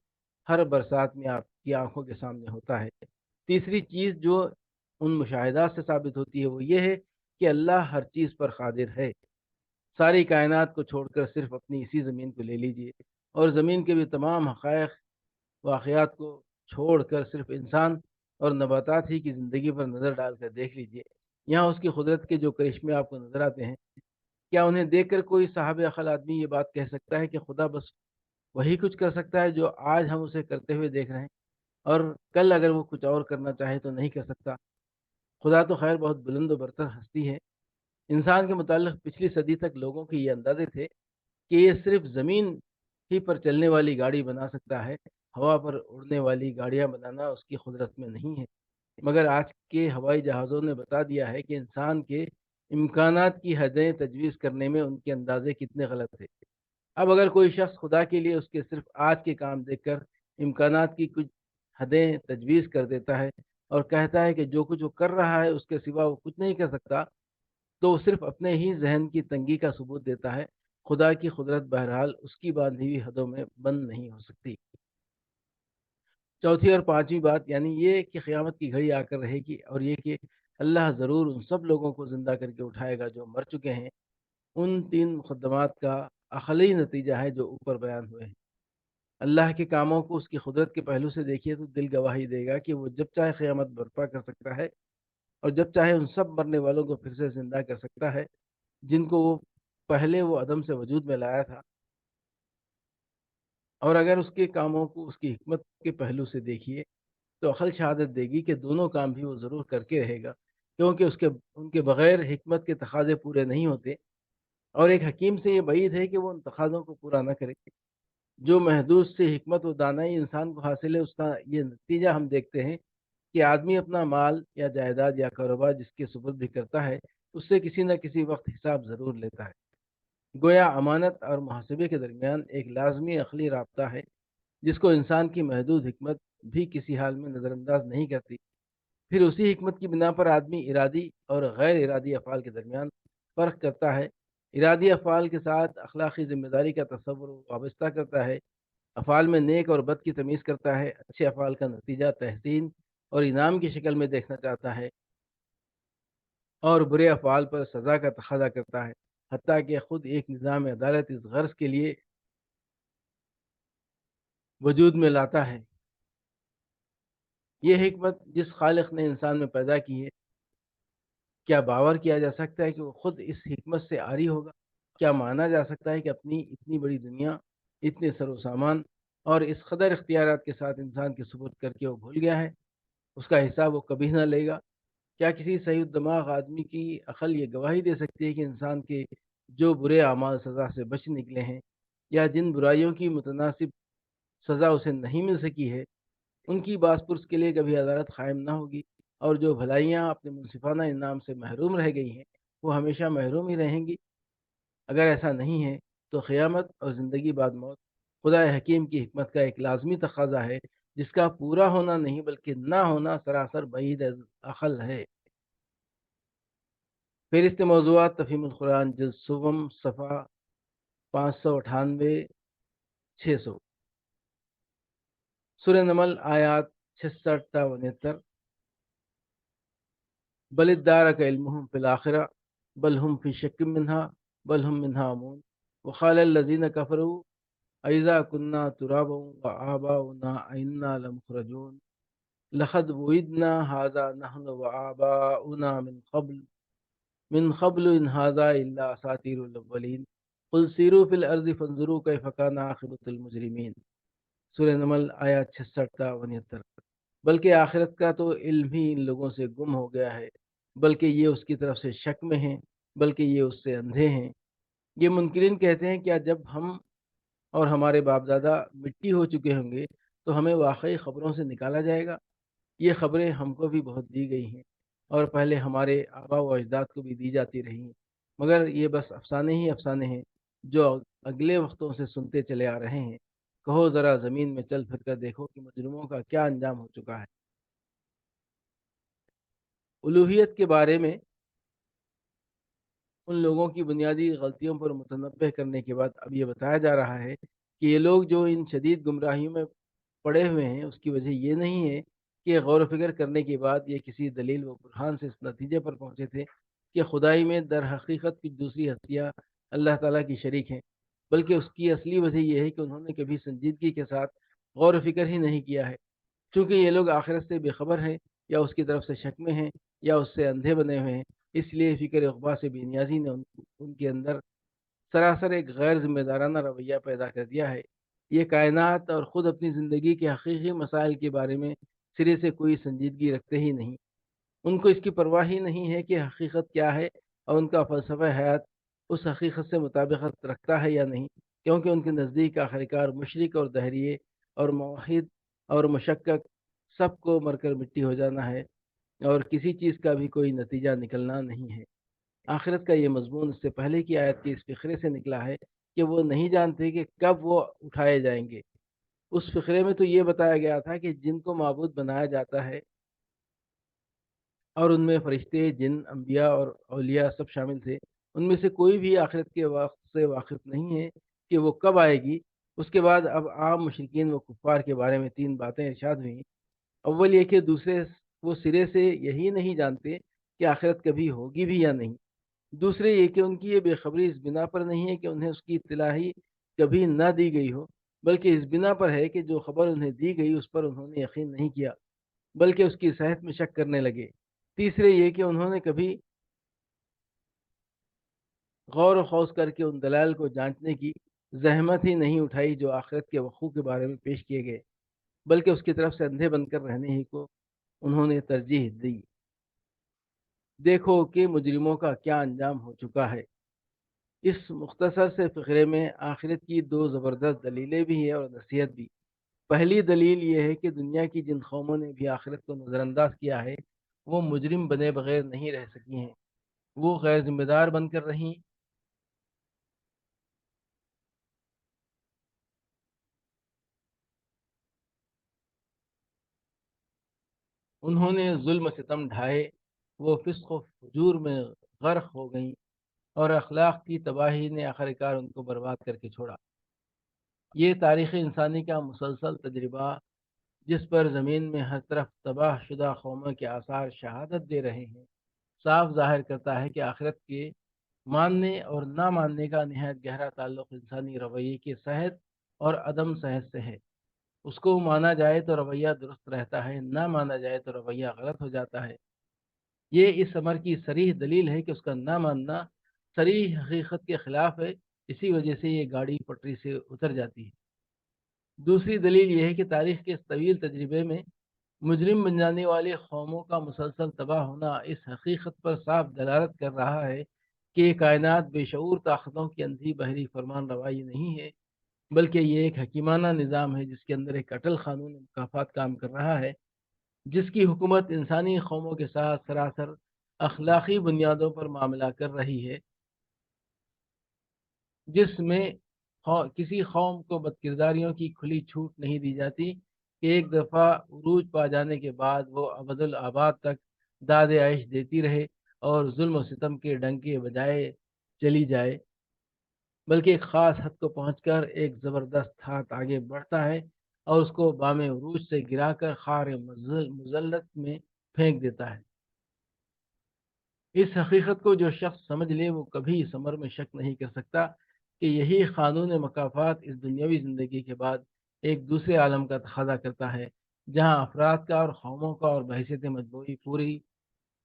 ہر برسات میں آپ کی آنکھوں کے سامنے ہوتا ہے۔ تیسری چیز جو ان مشاہدات سے ثابت ہوتی ہے وہ یہ ہے کہ اللہ ہر چیز پر قادر ہے۔ ساری کائنات کو چھوڑ کر صرف اپنی اسی زمین کو لے لیجئے، اور زمین کے بھی تمام حقائق واقعات کو چھوڑ کر صرف انسان اور نباتات ہی کی زندگی پر نظر ڈال کر دیکھ لیجئے۔ یہاں اس کی قدرت کے جو کرشمے آپ کو نظر آتے ہیں، کیا انہیں دیکھ کر کوئی صاحب عقل آدمی یہ بات کہہ سکتا ہے کہ خدا بس وہی کچھ کر سکتا ہے جو آج ہم اسے کرتے ہوئے دیکھ رہے ہیں، اور کل اگر وہ کچھ اور کرنا چاہے تو نہیں کر سکتا؟ خدا تو خیر بہت بلند و برتر ہستی ہے۔ انسان کے متعلق پچھلی صدی تک لوگوں کے یہ اندازے تھے کہ یہ صرف زمین ہی پر چلنے والی گاڑی بنا سکتا ہے، ہوا پر اڑنے والی گاڑیاں بنانا اس کی قدرت میں نہیں ہے۔ مگر آج کے ہوائی جہازوں نے بتا دیا ہے کہ انسان کے امکانات کی حدیں تجویز کرنے میں ان کے اندازے کتنے غلط تھے۔ اب اگر کوئی شخص خدا کے لیے اس کے صرف آج کے کام دیکھ کر امکانات کی کچھ حدیں تجویز کر دیتا ہے اور کہتا ہے کہ جو کچھ وہ کر رہا ہے اس کے سوا وہ کچھ نہیں کر سکتا، تو وہ صرف اپنے ہی ذہن کی تنگی کا ثبوت دیتا ہے۔ خدا کی قدرت بہرحال اس کی باندھی ہوئی حدوں میں بند نہیں ہو سکتی۔ چوتھی اور پانچویں بات یعنی یہ کہ قیامت کی گھڑی آ کر رہے گی، اور یہ کہ اللہ ضرور ان سب لوگوں کو زندہ کر کے اٹھائے گا جو مر چکے ہیں۔ ان تین مقدمات کا عقلی نتیجہ ہے جو اوپر بیان ہوئے ہیں۔ اللہ کے کاموں کو اس کی قدرت کے پہلو سے دیکھیے تو دل گواہی دے گا کہ وہ جب چاہے قیامت برپا کر سکتا ہے اور جب چاہے ان سب مرنے والوں کو پھر سے زندہ کر سکتا ہے جن کو وہ پہلے وہ عدم سے وجود میں لایا تھا۔ اور اگر اس کے کاموں کو اس کی حکمت کے پہلو سے دیکھیے تو عقل شہادت دے گی کہ دونوں کام بھی وہ ضرور کر کے رہے گا، کیونکہ ان کے بغیر حکمت کے تقاضے پورے نہیں ہوتے، اور ایک حکیم سے یہ بعید ہے کہ وہ ان تقاضوں کو پورا نہ کرے۔ جو محدود سے حکمت و دانائی انسان کو حاصل ہے، اس کا یہ نتیجہ ہم دیکھتے ہیں کہ آدمی اپنا مال یا جائیداد یا کاروبار جس کے سپرد بھی کرتا ہے، اس سے کسی نہ کسی وقت حساب ضرور لیتا ہے۔ گویا امانت اور محاسبے کے درمیان ایک لازمی عقلی رابطہ ہے جس کو انسان کی محدود حکمت بھی کسی حال میں نظر انداز نہیں کرتی۔ پھر اسی حکمت کی بنا پر آدمی ارادی اور غیر ارادی افعال کے درمیان فرق کرتا ہے، ارادی افعال کے ساتھ اخلاقی ذمہ داری کا تصور وابستہ کرتا ہے، افعال میں نیک اور بد کی تمیز کرتا ہے، اچھے افعال کا نتیجہ تحسین اور انعام کی شکل میں دیکھنا چاہتا ہے، اور برے افعال پر سزا کا تقاضا کرتا ہے، حتیٰ کہ خود ایک نظام عدالت اس غرض کے لیے وجود میں لاتا ہے۔ یہ حکمت جس خالق نے انسان میں پیدا کی ہے، کیا باور کیا جا سکتا ہے کہ وہ خود اس حکمت سے عاری ہوگا؟ کیا مانا جا سکتا ہے کہ اپنی اتنی بڑی دنیا، اتنے سر و سامان اور اس قدر اختیارات کے ساتھ انسان کے سپرد کر کے وہ بھول گیا ہے؟ اس کا حساب وہ کبھی نہ لے گا۔ کیا کسی صحیح دماغ آدمی کی عقل یہ گواہی دے سکتی ہے کہ انسان کے جو برے اعمال سزا سے بچ نکلے ہیں، یا جن برائیوں کی متناسب سزا اسے نہیں مل سکی ہے، ان کی باز پرس کے لیے کبھی عدالت قائم نہ ہوگی، اور جو بھلائیاں اپنے منصفانہ انعام سے محروم رہ گئی ہیں وہ ہمیشہ محروم ہی رہیں گی؟ اگر ایسا نہیں ہے تو قیامت اور زندگی بعد موت خدا حکیم کی حکمت کا ایک لازمی تقاضا ہے جس کا پورا ہونا نہیں بلکہ نہ ہونا سراسر بعید از عقل ہے۔ فہرست موضوعات تفہیم القرآن جلد سوم صفحہ 598 600۔ سورہ نمل آیات 66 تا 69۔ بل ادارک علمهم فی الآخرہ بل هم فی شک منها بل هم منها عمون وقال الذین کفروا اذا كنا ترابا وآباؤنا أئنا لمخرجون لقد وعدنا هذا نحن وآباؤنا من قبل إن هذا إلا أساطير الأولين قل سیروا فی الارض فانظروا کیف کان عاقبۃ المجرمین۔ سورہ نمل آیات 66 تا 69۔ بلکہ آخرت کا تو علم ہی ان لوگوں سے گم ہو گیا ہے، بلکہ یہ اس کی طرف سے شک میں ہیں، بلکہ یہ اس سے اندھے ہیں۔ یہ منکرین کہتے ہیں کیا جب ہم اور ہمارے باپ دادا مٹی ہو چکے ہوں گے تو ہمیں واقعی خبروں سے نکالا جائے گا؟ یہ خبریں ہم کو بھی بہت دی گئی ہیں، اور پہلے ہمارے آبا و اجداد کو بھی دی جاتی رہی ہیں، مگر یہ بس افسانے ہی افسانے ہیں جو اگلے وقتوں سے سنتے چلے آ رہے ہیں۔ کہو ذرا زمین میں چل پھر کر دیکھو کہ مجرموں کا کیا انجام ہو چکا ہے۔ الوہیت کے بارے میں ان لوگوں کی بنیادی غلطیوں پر متنبہ کرنے کے بعد اب یہ بتایا جا رہا ہے کہ یہ لوگ جو ان شدید گمراہیوں میں پڑے ہوئے ہیں اس کی وجہ یہ نہیں ہے کہ غور و فکر کرنے کے بعد یہ کسی دلیل و برہان سے اس نتیجے پر پہنچے تھے کہ خدائی میں در حقیقت کی دوسری ہستیاں اللہ تعالیٰ کی شریک ہیں، بلکہ اس کی اصلی وجہ یہ ہے کہ انہوں نے کبھی سنجیدگی کے ساتھ غور و فکر ہی نہیں کیا ہے۔ چونکہ یہ لوگ آخرت سے بے خبر ہیں، یا اس کی طرف سے شک میں ہیں، یا اس سے اندھے بنے ہوئے ہیں، اس لیے فکر عقبہ سے بے نیازی نے ان کے اندر سراسر ایک غیر ذمہ دارانہ رویہ پیدا کر دیا ہے۔ یہ کائنات اور خود اپنی زندگی کے حقیقی مسائل کے بارے میں سرے سے کوئی سنجیدگی رکھتے ہی نہیں۔ ان کو اس کی پرواہ ہی نہیں ہے کہ حقیقت کیا ہے، اور ان کا فلسفہ حیات اس حقیقت سے مطابقت رکھتا ہے یا نہیں، کیونکہ ان کے نزدیک آخرکار مشرک اور دہریے اور موحد اور مشکک سب کو مر کر مٹی ہو جانا ہے، اور کسی چیز کا بھی کوئی نتیجہ نکلنا نہیں ہے۔ آخرت کا یہ مضمون اس سے پہلے کی آیت کے اس فقرے سے نکلا ہے کہ وہ نہیں جانتے کہ کب وہ اٹھائے جائیں گے۔ اس فقرے میں تو یہ بتایا گیا تھا کہ جن کو معبود بنایا جاتا ہے، اور ان میں فرشتے، جن، انبیاء اور اولیاء سب شامل تھے، ان میں سے کوئی بھی آخرت کے وقت سے واقف نہیں ہے کہ وہ کب آئے گی۔ اس کے بعد اب عام مشرکین و کفار کے بارے میں 3 باتیں ارشاد ہوئیں۔ اول یہ کہ دوسرے وہ سرے سے یہی نہیں جانتے کہ آخرت کبھی ہوگی بھی یا نہیں۔ دوسرے یہ کہ ان کی یہ بے خبری اس بنا پر نہیں ہے کہ انہیں اس کی اطلاع ہی کبھی نہ دی گئی ہو، بلکہ اس بنا پر ہے کہ جو خبر انہیں دی گئی اس پر انہوں نے یقین نہیں کیا، بلکہ اس کی صحت میں شک کرنے لگے۔ تیسرے یہ کہ انہوں نے کبھی غور و خوض کر کے ان دلائل کو جانچنے کی زحمت ہی نہیں اٹھائی جو آخرت کے وقوع کے بارے میں پیش کیے گئے، بلکہ اس کی طرف سے اندھے بن کر رہنے ہی کو انہوں نے ترجیح دی۔ دیکھو کہ مجرموں کا کیا انجام ہو چکا ہے۔ اس مختصر سے فقرے میں آخرت کی دو زبردست دلیلیں بھی ہیں اور نصیحت بھی۔ پہلی دلیل یہ ہے کہ دنیا کی جن قوموں نے بھی آخرت کو نظر انداز کیا ہے وہ مجرم بنے بغیر نہیں رہ سکی ہیں، وہ غیر ذمہ دار بن کر رہیں۔ انہوں نے ظلم و ستم ڈھائے، وہ فسق و فجور میں غرق ہو گئیں، اور اخلاق کی تباہی نے آخرکار ان کو برباد کر کے چھوڑا۔ یہ تاریخ انسانی کا مسلسل تجربہ، جس پر زمین میں ہر طرف تباہ شدہ قوموں کے آثار شہادت دے رہے ہیں، صاف ظاہر کرتا ہے کہ آخرت کے ماننے اور نہ ماننے کا نہایت گہرا تعلق انسانی رویے کی صحت اور عدم صحت سے ہے۔ اس کو مانا جائے تو رویہ درست رہتا ہے، نہ مانا جائے تو رویہ غلط ہو جاتا ہے۔ یہ اس امر کی صریح دلیل ہے کہ اس کا نہ ماننا صریح حقیقت کے خلاف ہے، اسی وجہ سے یہ گاڑی پٹری سے اتر جاتی ہے۔ دوسری دلیل یہ ہے کہ تاریخ کے اس طویل تجربے میں مجرم بن جانے والے قوموں کا مسلسل تباہ ہونا اس حقیقت پر صاف دلالت کر رہا ہے کہ یہ کائنات بے شعور طاقتوں کی اندھی بحری فرمان روائی نہیں ہے، بلکہ یہ ایک حکیمانہ نظام ہے جس کے اندر ایک اٹل قانون مکافات کام کر رہا ہے، جس کی حکومت انسانی قوموں کے ساتھ سراسر اخلاقی بنیادوں پر معاملہ کر رہی ہے، جس میں کسی قوم کو بدکرداریوں کی کھلی چھوٹ نہیں دی جاتی کہ ایک دفعہ عروج پا جانے کے بعد وہ ابد الآباد تک داد عیش دیتی رہے اور ظلم و ستم کے ڈنکے بجائے چلی جائے، بلکہ ایک خاص حد کو پہنچ کر ایک زبردست ہاتھ آگے بڑھتا ہے اور اس کو بام عروج سے گرا کر خار مذلت میں پھینک دیتا ہے۔ اس حقیقت کو جو شخص سمجھ لے وہ کبھی اس امر میں شک نہیں کر سکتا کہ یہی قانون مکافات اس دنیاوی زندگی کے بعد ایک دوسرے عالم کا تقاضا کرتا ہے، جہاں افراد کا اور قوموں کا اور بحیثیت مجموعی پوری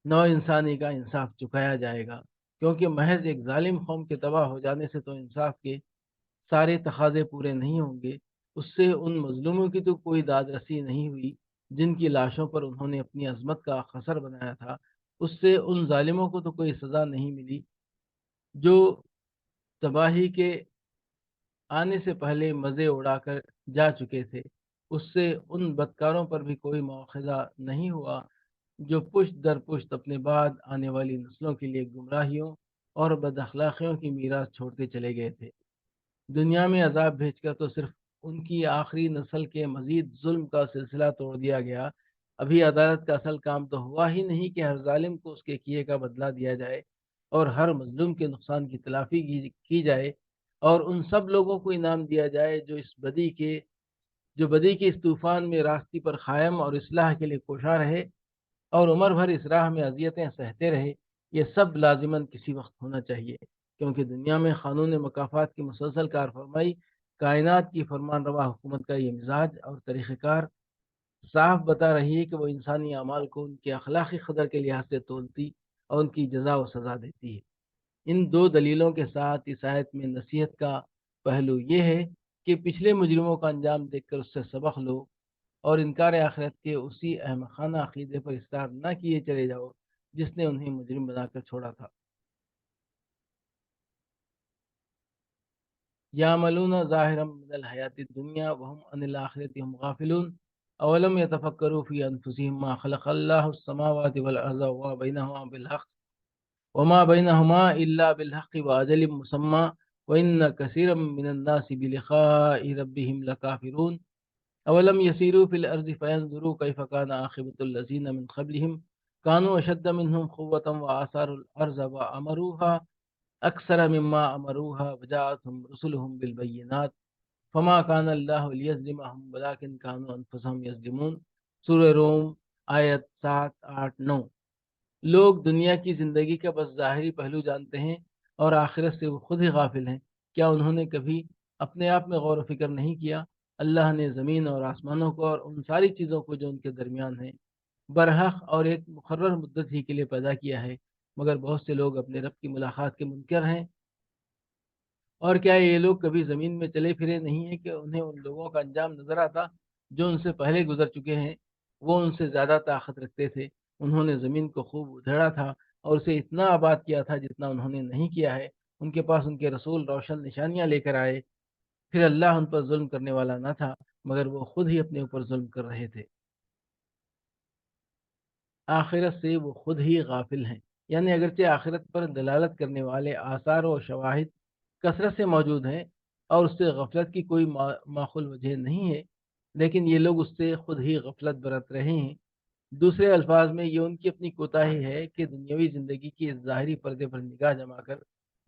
نو انسانی کا انصاف چکایا جائے گا، کیونکہ محض ایک ظالم قوم کے تباہ ہو جانے سے تو انصاف کے سارے تقاضے پورے نہیں ہوں گے، اس سے ان مظلوموں کی تو کوئی داد رسی نہیں ہوئی جن کی لاشوں پر انہوں نے اپنی عظمت کا خسر بنایا تھا، اس سے ان ظالموں کو تو کوئی سزا نہیں ملی جو تباہی کے آنے سے پہلے مزے اڑا کر جا چکے تھے، اس سے ان بدکاروں پر بھی کوئی مواخذہ نہیں ہوا جو پشت در پشت اپنے بعد آنے والی نسلوں کے لیے گمراہیوں اور بد اخلاقیوں کی میراث چھوڑتے چلے گئے تھے۔ دنیا میں عذاب بھیج کر تو صرف ان کی آخری نسل کے مزید ظلم کا سلسلہ توڑ دیا گیا، ابھی عدالت کا اصل کام تو ہوا ہی نہیں کہ ہر ظالم کو اس کے کیے کا بدلہ دیا جائے اور ہر مظلوم کے نقصان کی تلافی کی جائے اور ان سب لوگوں کو انعام دیا جائے جو بدی کے اس طوفان میں راستی پر قائم اور اصلاح کے لیے کوشاں رہے اور عمر بھر اس راہ میں اذیتیں سہتے رہے۔ یہ سب لازماً کسی وقت ہونا چاہیے، کیونکہ دنیا میں قانون مکافات کی مسلسل کار فرمائی کائنات کی فرمان روا حکومت کا یہ مزاج اور طریقہ کار صاف بتا رہی ہے کہ وہ انسانی اعمال کو ان کے اخلاقی قدر کے لحاظ سے تولتی اور ان کی جزا و سزا دیتی ہے۔ ان دو دلیلوں کے ساتھ اس آیت میں نصیحت کا پہلو یہ ہے کہ پچھلے مجرموں کا انجام دیکھ کر اس سے سبق لو اور انکار آخرت کے اسی احمقانہ عقیدے پر اصرار نہ کیے چلے جاؤ جس نے انہیں مجرم بنا کر چھوڑا تھا۔ یعملون ظاہرا من الحیات الدنیا وهم عن الآخرۃ هم غافلون اولم يتفکروا فی انفسهم ما خلق اللہ السماوات والارض وما بینهما بالحق وما بینهما الا بالحق واجل مسمى وان كثيرا من الناس بلقاء ربهم لكافرون اولم يسيروا في الارض فينظروا كيف كان عاقبة الذين من قبلهم كانوا اشد منهم قوة واثاروا الارض وامروها اکثر مما امروها وجاءتهم رسلهم بالبینات فما كان الله ليظلمهم ولكن كانوا انفسهم يظلمون۔ سورہ روم آیت 7، 8، 9۔ لوگ دنیا کی زندگی کا بس ظاہری پہلو جانتے ہیں اور آخرت سے وہ خود ہی غافل ہیں۔ کیا انہوں نے کبھی اپنے آپ میں غور و فکر نہیں کیا۔ اللہ نے زمین اور آسمانوں کو اور ان ساری چیزوں کو جو ان کے درمیان ہیں برحق اور ایک مقرر مدت ہی کے لیے پیدا کیا ہے، مگر بہت سے لوگ اپنے رب کی ملاقات کے منکر ہیں۔ اور کیا یہ لوگ کبھی زمین میں چلے پھرے نہیں ہیں کہ انہیں ان لوگوں کا انجام نظر آتا جو ان سے پہلے گزر چکے ہیں؟ وہ ان سے زیادہ طاقت رکھتے تھے، انہوں نے زمین کو خوب ادھیڑا تھا اور اسے اتنا آباد کیا تھا جتنا انہوں نے نہیں کیا ہے۔ ان کے پاس ان کے رسول روشن نشانیاں لے کر آئے، پھر اللہ ان پر ظلم کرنے والا نہ تھا، مگر وہ خود ہی اپنے اوپر ظلم کر رہے تھے۔ آخرت سے وہ خود ہی غافل ہیں، یعنی اگرچہ آخرت پر دلالت کرنے والے آثار و شواہد کثرت سے موجود ہیں اور اس سے غفلت کی کوئی معقول وجہ نہیں ہے، لیکن یہ لوگ اس سے خود ہی غفلت برت رہے ہیں۔ دوسرے الفاظ میں یہ ان کی اپنی کوتاہی ہے کہ دنیاوی زندگی کی اس ظاہری پردے پر نگاہ جما کر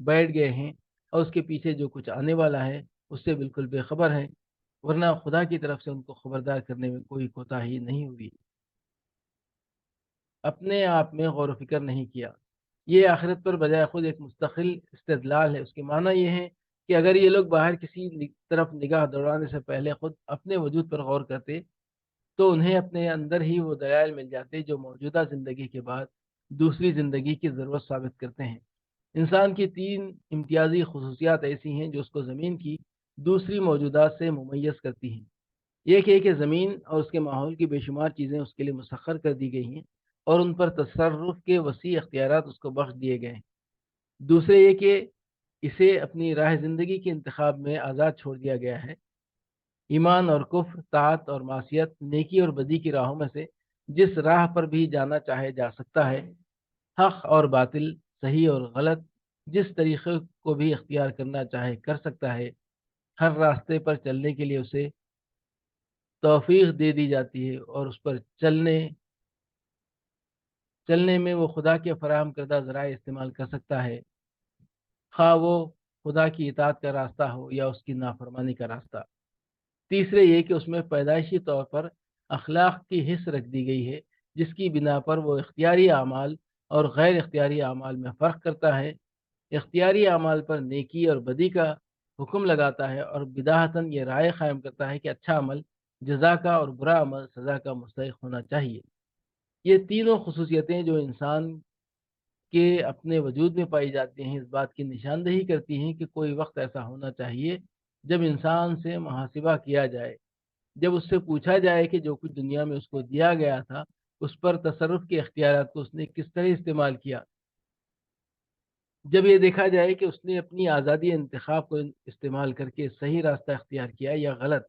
بیٹھ گئے ہیں اور اس کے پیچھے جو کچھ آنے والا ہے اس سے بالکل بے خبر ہیں، ورنہ خدا کی طرف سے ان کو خبردار کرنے میں کوئی کوتاہی نہیں ہوئی۔ اپنے آپ میں غور و فکر نہیں کیا، یہ آخرت پر بجائے خود ایک مستقل استدلال ہے۔ اس کے معنی یہ ہے کہ اگر یہ لوگ باہر کسی طرف نگاہ دوڑانے سے پہلے خود اپنے وجود پر غور کرتے تو انہیں اپنے اندر ہی وہ دلائل مل جاتے جو موجودہ زندگی کے بعد دوسری زندگی کی ضرورت ثابت کرتے ہیں۔ انسان کی 3 امتیازی خصوصیات ایسی ہیں جو اس کو زمین کی دوسری موجودات سے ممیز کرتی ہیں۔ ایک ہے کہ زمین اور اس کے ماحول کی بے شمار چیزیں اس کے لیے مسخر کر دی گئی ہیں اور ان پر تصرف کے وسیع اختیارات اس کو بخش دیے گئے ہیں۔ دوسرے یہ کہ اسے اپنی راہ زندگی کے انتخاب میں آزاد چھوڑ دیا گیا ہے۔ ایمان اور کفر، طاعت اور معصیت، نیکی اور بدی کی راہوں میں سے جس راہ پر بھی جانا چاہے جا سکتا ہے۔ حق اور باطل، صحیح اور غلط، جس طریقے کو بھی اختیار کرنا چاہے کر سکتا ہے۔ ہر راستے پر چلنے کے لیے اسے توفیق دے دی جاتی ہے اور اس پر چلنے میں وہ خدا کے فراہم کردہ ذرائع استعمال کر سکتا ہے، خواہ وہ خدا کی اطاعت کا راستہ ہو یا اس کی نافرمانی کا راستہ۔ تیسرے یہ کہ اس میں پیدائشی طور پر اخلاق کی حص رکھ دی گئی ہے، جس کی بنا پر وہ اختیاری اعمال اور غیر اختیاری اعمال میں فرق کرتا ہے۔ اختیاری اعمال پر نیکی اور بدی کا حکم لگاتا ہے اور بداہتاً یہ رائے قائم کرتا ہے کہ اچھا عمل جزا کا اور برا عمل سزا کا مستحق ہونا چاہیے۔ یہ تینوں خصوصیتیں جو انسان کے اپنے وجود میں پائی جاتی ہیں اس بات کی نشاندہی کرتی ہیں کہ کوئی وقت ایسا ہونا چاہیے جب انسان سے محاسبہ کیا جائے، جب اس سے پوچھا جائے کہ جو کچھ دنیا میں اس کو دیا گیا تھا اس پر تصرف کے اختیارات کو اس نے کس طرح استعمال کیا، جب یہ دیکھا جائے کہ اس نے اپنی آزادی انتخاب کو استعمال کر کے صحیح راستہ اختیار کیا یا غلط،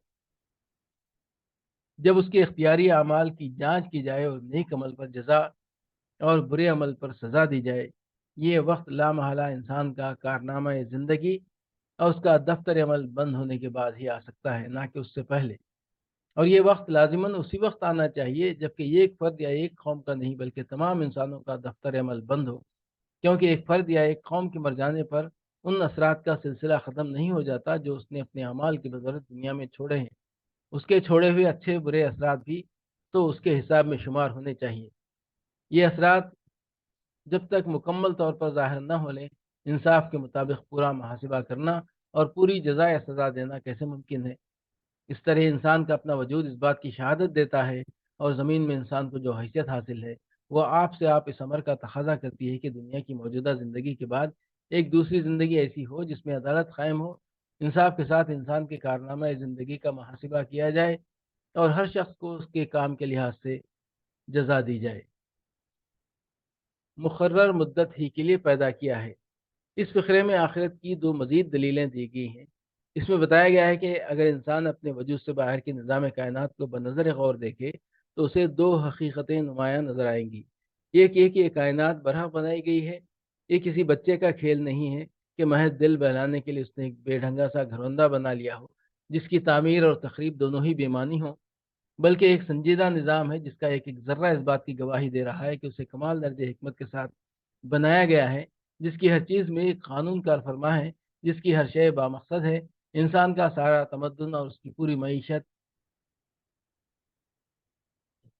جب اس کے اختیاری اعمال کی جانچ کی جائے اور نیک عمل پر جزا اور برے عمل پر سزا دی جائے۔ یہ وقت لامحالہ انسان کا کارنامہ زندگی اور اس کا دفتر عمل بند ہونے کے بعد ہی آ سکتا ہے، نہ کہ اس سے پہلے۔ اور یہ وقت لازماً اسی وقت آنا چاہیے جبکہ ایک فرد یا ایک قوم کا نہیں بلکہ تمام انسانوں کا دفتر عمل بند ہو، کیونکہ ایک فرد یا ایک قوم کے مر جانے پر ان اثرات کا سلسلہ ختم نہیں ہو جاتا جو اس نے اپنے اعمال کی بدولت دنیا میں چھوڑے ہیں۔ اس کے چھوڑے ہوئے اچھے برے اثرات بھی تو اس کے حساب میں شمار ہونے چاہیے۔ یہ اثرات جب تک مکمل طور پر ظاہر نہ ہو لیں، انصاف کے مطابق پورا محاسبہ کرنا اور پوری جزا یا سزا دینا کیسے ممکن ہے؟ اس طرح انسان کا اپنا وجود اس بات کی شہادت دیتا ہے اور زمین میں انسان کو جو حیثیت حاصل ہے وہ آپ سے آپ اس امر کا تقاضا کرتی ہے کہ دنیا کی موجودہ زندگی کے بعد ایک دوسری زندگی ایسی ہو جس میں عدالت قائم ہو، انصاف کے ساتھ انسان کے کارنامہ زندگی کا محاسبہ کیا جائے اور ہر شخص کو اس کے کام کے لحاظ سے جزا دی جائے۔ مقرر مدت ہی کے لیے پیدا کیا ہے۔ اس فقرے میں آخرت کی 2 مزید دلیلیں دی گئی ہیں۔ اس میں بتایا گیا ہے کہ اگر انسان اپنے وجود سے باہر کے نظام کائنات کو بنظر غور دیکھے تو اسے 2 حقیقتیں نمایاں نظر آئیں گی۔ ایک یہ کہ یہ کائنات برحق بنائی گئی ہے، یہ کسی بچے کا کھیل نہیں ہے کہ محض دل بہلانے کے لیے اس نے ایک بے ڈھنگا سا گھروندہ بنا لیا ہو جس کی تعمیر اور تخریب دونوں ہی بےمانی ہوں، بلکہ ایک سنجیدہ نظام ہے جس کا ایک ایک ذرہ اس بات کی گواہی دے رہا ہے کہ اسے کمال درجے حکمت کے ساتھ بنایا گیا ہے، جس کی ہر چیز میں ایک قانون کار فرما ہے، جس کی ہر شے بامقصد ہے۔ انسان کا سارا تمدن اور اس کی پوری معیشت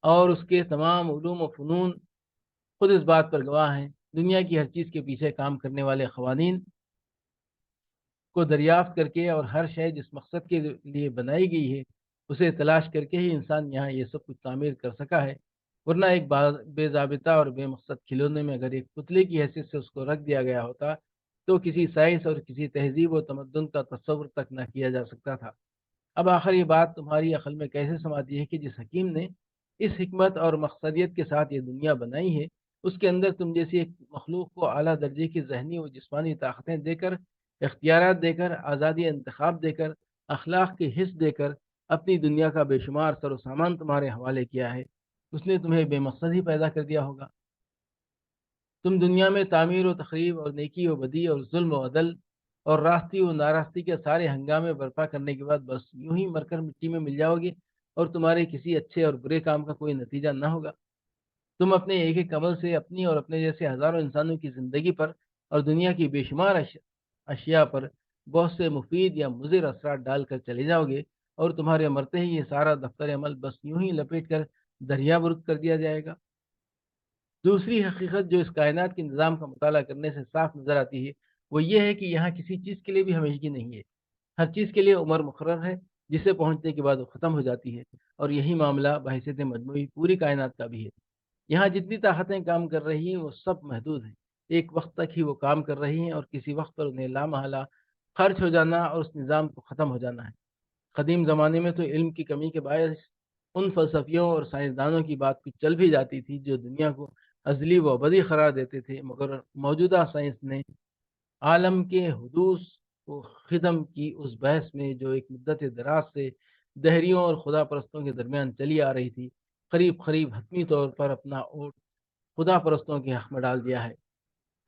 اور اس کے تمام علوم و فنون خود اس بات پر گواہ ہیں۔ دنیا کی ہر چیز کے پیچھے کام کرنے والے قوانین کو دریافت کر کے اور ہر شے جس مقصد کے لیے بنائی گئی ہے اسے تلاش کر کے ہی انسان یہاں یہ سب کچھ تعمیر کر سکا ہے، ورنہ ایک بے ضابطہ اور بے مقصد کھلونے میں اگر ایک پتلے کی حیثیت سے اس کو رکھ دیا گیا ہوتا تو کسی سائنس اور کسی تہذیب و تمدن کا تصور تک نہ کیا جا سکتا تھا۔ اب آخر یہ بات تمہاری عقل میں کیسے سماتی ہے کہ جس حکیم نے اس حکمت اور مقصدیت کے ساتھ یہ دنیا بنائی ہے، اس کے اندر تم جیسی ایک مخلوق کو اعلیٰ درجے کی ذہنی و جسمانی طاقتیں دے کر، اختیارات دے کر، آزادی انتخاب دے کر، اخلاق کی حص دے کر، اپنی دنیا کا بے شمار سر و سامان تمہارے حوالے کیا ہے، اس نے تمہیں بے مقصد ہی پیدا کر دیا ہوگا۔ تم دنیا میں تعمیر و تخریب اور نیکی و بدی اور ظلم و عدل اور راستی و ناراستی کے سارے ہنگامے برپا کرنے کے بعد بس یوں ہی مر کر مٹی میں مل جاؤ گے اور تمہارے کسی اچھے اور برے کام کا کوئی نتیجہ نہ ہوگا۔ تم اپنے ایک ایک عمل سے اپنی اور اپنے جیسے ہزاروں انسانوں کی زندگی پر اور دنیا کی بے شمار اشیاء پر بہت سے مفید یا مضر اثرات ڈال کر چلے جاؤ گے اور تمہارے مرتے ہی یہ سارا دفتر عمل بس یوں ہی لپیٹ کر دریا برد کر دیا جائے گا۔ دوسری حقیقت جو اس کائنات کے نظام کا مطالعہ کرنے سے صاف نظر آتی ہے وہ یہ ہے کہ یہاں کسی چیز کے لیے بھی ہمیشگی نہیں ہے۔ ہر چیز کے لیے عمر مقرر ہے جسے پہنچنے کے بعد وہ ختم ہو جاتی ہے، اور یہی معاملہ بحیثیت مجموعی پوری کائنات کا بھی ہے۔ یہاں جتنی طاقتیں کام کر رہی ہیں وہ سب محدود ہیں، ایک وقت تک ہی وہ کام کر رہی ہیں اور کسی وقت پر انہیں لامحالہ خرچ ہو جانا اور اس نظام کو ختم ہو جانا ہے۔ قدیم زمانے میں تو علم کی کمی کے باعث ان فلسفیوں اور سائنسدانوں کی بات کچھ چل بھی جاتی تھی جو دنیا کو ازلی و ابدی قرار دیتے تھے، مگر موجودہ سائنس نے عالم کے حدوث کو ختم کی اس بحث میں جو ایک مدت دراز سے دہریوں اور خدا پرستوں کے درمیان چلی آ رہی تھی، قریب قریب حتمی طور پر اپنا اوٹ خدا پرستوں کے حق میں ڈال دیا ہے۔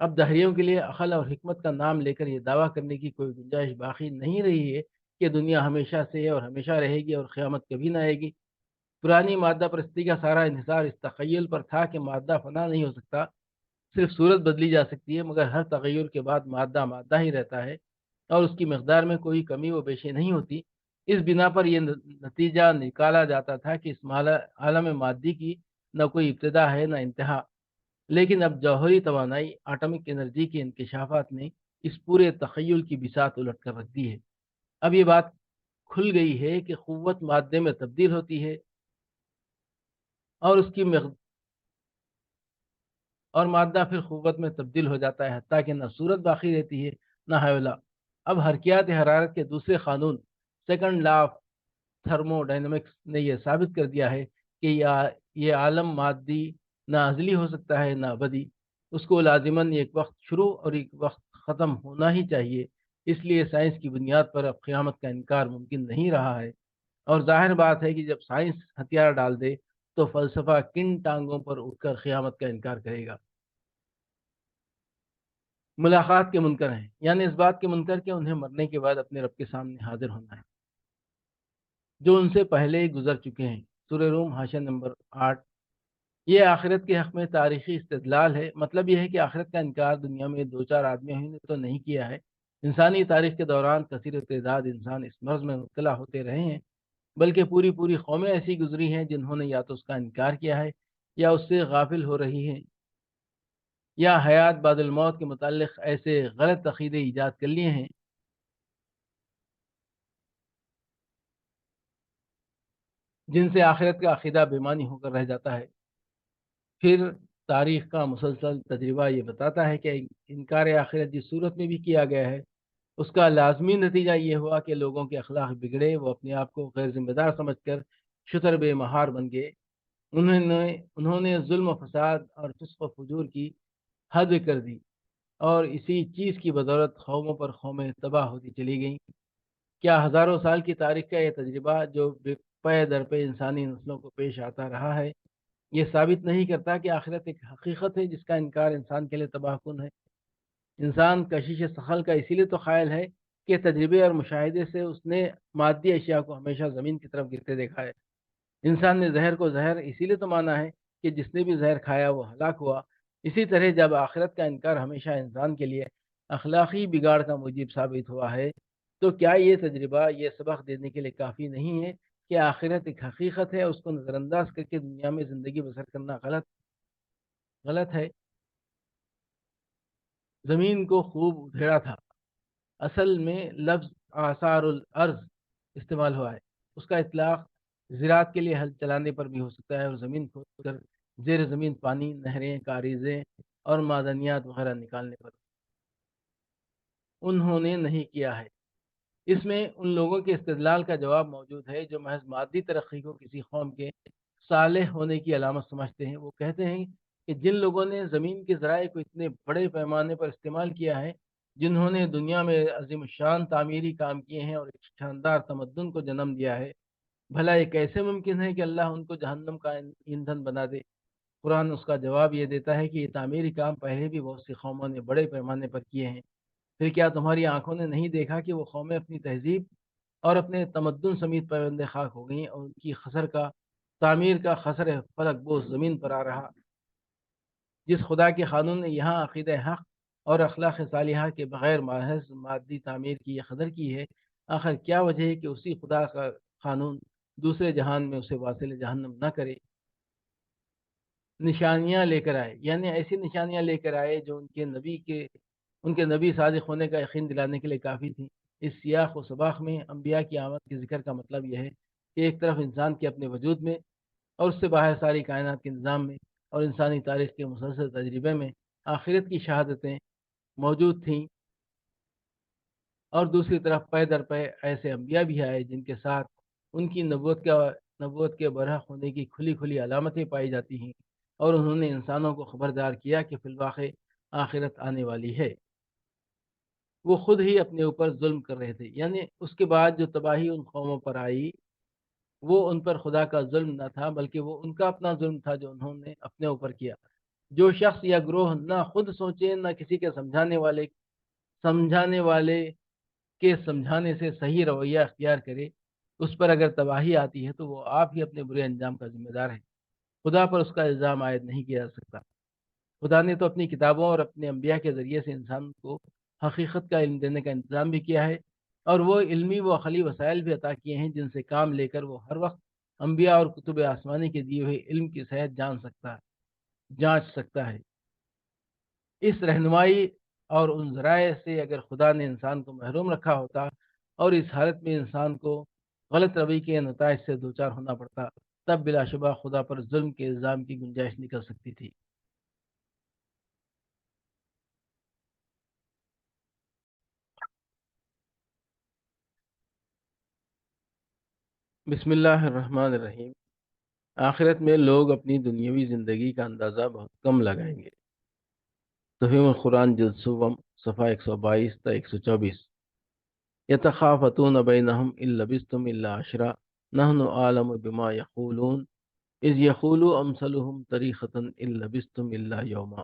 اب دہریوں کے لیے عقل اور حکمت کا نام لے کر یہ دعویٰ کرنے کی کوئی گنجائش باقی نہیں رہی ہے کہ دنیا ہمیشہ سے ہے اور ہمیشہ رہے گی اور قیامت کبھی نہ آئے گی۔ پرانی مادہ پرستی کا سارا انحصار اس تخیل پر تھا کہ مادہ فنا نہیں ہو سکتا، صرف صورت بدلی جا سکتی ہے، مگر ہر تغیر کے بعد مادہ مادہ ہی رہتا ہے اور اس کی مقدار میں کوئی کمی و بیشی نہیں ہوتی۔ اس بنا پر یہ نتیجہ نکالا جاتا تھا کہ اس عالم مادی کی نہ کوئی ابتدا ہے نہ انتہا، لیکن اب جوہری توانائی آٹمک انرجی کے انکشافات نے اس پورے تخیل کی بساط الٹ کر رکھ دی ہے۔ اب یہ بات کھل گئی ہے کہ قوت مادے میں تبدیل ہوتی ہے اور اس کی اور مادہ پھر قوت میں تبدیل ہو جاتا ہے، حتیٰ کہ نہ صورت باقی رہتی ہے نہ حیولہ۔ اب حرکیات حرارت کے دوسرے قانون، second law of thermo dynamics, نے یہ ثابت کر دیا ہے کہ یہ عالم مادی نہ ازلی ہو سکتا ہے نہ ابدی، اس کو لازماً ایک وقت شروع اور ایک وقت ختم ہونا ہی چاہیے۔ اس لیے سائنس کی بنیاد پر اب قیامت کا انکار ممکن نہیں رہا ہے، اور ظاہر بات ہے کہ جب سائنس ہتھیار ڈال دے تو فلسفہ کن ٹانگوں پر اٹھ کر قیامت کا انکار کرے گا۔ ملاقات کے منکر ہیں، یعنی اس بات کے منکر کہ انہیں مرنے کے بعد اپنے رب کے سامنے حاضر ہونا ہے، جو ان سے پہلے ہی گزر چکے ہیں۔ سورہ روم حاشیہ نمبر 8۔ یہ آخرت کے حق میں تاریخی استدلال ہے۔ مطلب یہ ہے کہ آخرت کا انکار دنیا میں دو چار آدمیوں نے تو نہیں کیا ہے، انسانی تاریخ کے دوران کثیر تعداد انسان اس مرض میں مبتلا ہوتے رہے ہیں، بلکہ پوری پوری قومیں ایسی گزری ہیں جنہوں نے یا تو اس کا انکار کیا ہے یا اس سے غافل ہو رہی ہیں، یا حیات بعد الموت کے متعلق ایسے غلط عقیدے ایجاد کر لیے ہیں جن سے آخرت کا عقیدہ بےمانی ہو کر رہ جاتا ہے۔ پھر تاریخ کا مسلسل تجربہ یہ بتاتا ہے کہ انکار آخرت جس صورت میں بھی کیا گیا ہے اس کا لازمی نتیجہ یہ ہوا کہ لوگوں کے اخلاق بگڑے، وہ اپنے آپ کو غیر ذمہ دار سمجھ کر شتر بے مہار بن گئے، انہوں نے ظلم و فساد اور فسق و فجور کی حد کر دی، اور اسی چیز کی بدولت قوموں پر قومیں تباہ ہوتی چلی گئیں۔ کیا ہزاروں سال کی تاریخ کا یہ تجربہ جو پے در پے انسانی نسلوں کو پیش آتا رہا ہے، یہ ثابت نہیں کرتا کہ آخرت ایک حقیقت ہے جس کا انکار انسان کے لیے تباہ کن ہے؟ انسان کشش ثقل کا اسی لیے تو قائل ہے کہ تجربے اور مشاہدے سے اس نے مادی اشیاء کو ہمیشہ زمین کی طرف گرتے دیکھا ہے۔ انسان نے زہر کو زہر اسی لیے تو مانا ہے کہ جس نے بھی زہر کھایا وہ ہلاک ہوا۔ اسی طرح جب آخرت کا انکار ہمیشہ انسان کے لیے اخلاقی بگاڑ کا موجب ثابت ہوا ہے، تو کیا یہ تجربہ یہ سبق دینے کے لیے کافی نہیں ہے کہ آخرت ایک حقیقت ہے، اس کو نظر انداز کر کے دنیا میں زندگی بسر کرنا غلط ہے؟ زمین کو خوب ادھیڑا تھا، اصل میں لفظ آثار الارض استعمال ہوا ہے. اس کا اطلاق زراعت کے لیے ہل چلانے پر بھی ہو سکتا ہے اور زمین کھود کر زیر زمین پانی، نہریں، کاریزیں اور معدنیات وغیرہ نکالنے پر انہوں نے نہیں کیا ہے. اس میں ان لوگوں کے استدلال کا جواب موجود ہے جو محض مادی ترقی کو کسی قوم کے صالح ہونے کی علامت سمجھتے ہیں. وہ کہتے ہیں کہ جن لوگوں نے زمین کے ذرائع کو اتنے بڑے پیمانے پر استعمال کیا ہے، جنہوں نے دنیا میں عظیم الشان تعمیری کام کیے ہیں اور ایک شاندار تمدن کو جنم دیا ہے، بھلا یہ کیسے ممکن ہے کہ اللہ ان کو جہنم کا ایندھن بنا دے؟ قرآن اس کا جواب یہ دیتا ہے کہ یہ تعمیری کام پہلے بھی بہت سی قوموں نے بڑے پیمانے پر کیے ہیں. پھر کیا تمہاری آنکھوں نے نہیں دیکھا کہ وہ قومیں اپنی تہذیب اور اپنے تمدن سمیت پابند خاک ہو گئیں اور ان کی تعمیر کا خسر فلک بوس زمین پر آ رہا؟ جس خدا کے قانون نے یہاں عقیدہ حق اور اخلاق صالحہ کے بغیر محض مادی تعمیر کی قدر کی ہے، آخر کیا وجہ ہے کہ اسی خدا کا قانون دوسرے جہان میں اسے واصل جہنم نہ کرے؟ نشانیاں لے کر آئے، یعنی ایسی نشانیاں لے کر آئے جو ان کے نبی صادق ہونے کا یقین دلانے کے لیے کافی تھیں. اس سیاق و سباق میں انبیاء کی آمد کے ذکر کا مطلب یہ ہے کہ ایک طرف انسان کے اپنے وجود میں اور اس سے باہر ساری کائنات کے نظام میں اور انسانی تاریخ کے مسلسل تجربے میں آخرت کی شہادتیں موجود تھیں، اور دوسری طرف پے در پے ایسے انبیاء بھی آئے جن کے ساتھ ان کی نبوت کے برحق ہونے کی کھلی کھلی علامتیں پائی جاتی ہیں، اور انہوں نے انسانوں کو خبردار کیا کہ فی الواقع آخرت آنے والی ہے. وہ خود ہی اپنے اوپر ظلم کر رہے تھے، یعنی اس کے بعد جو تباہی ان قوموں پر آئی وہ ان پر خدا کا ظلم نہ تھا بلکہ وہ ان کا اپنا ظلم تھا جو انہوں نے اپنے اوپر کیا. جو شخص یا گروہ نہ خود سوچے نہ کسی کے سمجھانے والے کے سمجھانے سے صحیح رویہ اختیار کرے، اس پر اگر تباہی آتی ہے تو وہ آپ ہی اپنے برے انجام کا ذمہ دار ہے. خدا پر اس کا الزام عائد نہیں کیا جا سکتا. خدا نے تو اپنی کتابوں اور اپنے انبیاء کے ذریعے سے انسان کو حقیقت کا علم دینے کا انتظام بھی کیا ہے، اور وہ علمی و عقلی وسائل بھی عطا کیے ہیں جن سے کام لے کر وہ ہر وقت انبیاء اور کتب آسمانی کے دیے ہوئے علم کی صحت جانچ سکتا ہے. اس رہنمائی اور ان ذرائع سے اگر خدا نے انسان کو محروم رکھا ہوتا اور اس حالت میں انسان کو غلط روی کے نتائج سے دوچار ہونا پڑتا، تب بلا شبہ خدا پر ظلم کے الزام کی گنجائش نکل سکتی تھی. بسم اللہ الرحمن الرحیم. آخرت میں لوگ اپنی دنیاوی زندگی کا اندازہ بہت کم لگائیں گے. تفہیم القرآن جلد سوم صفحہ 122 تا 124. یتخافتون بینہم ان لبثتم الا عشرا نحن عالم بما یقولون اذ یقول امثلهم طریقۃ ان لبثتم الا یوما.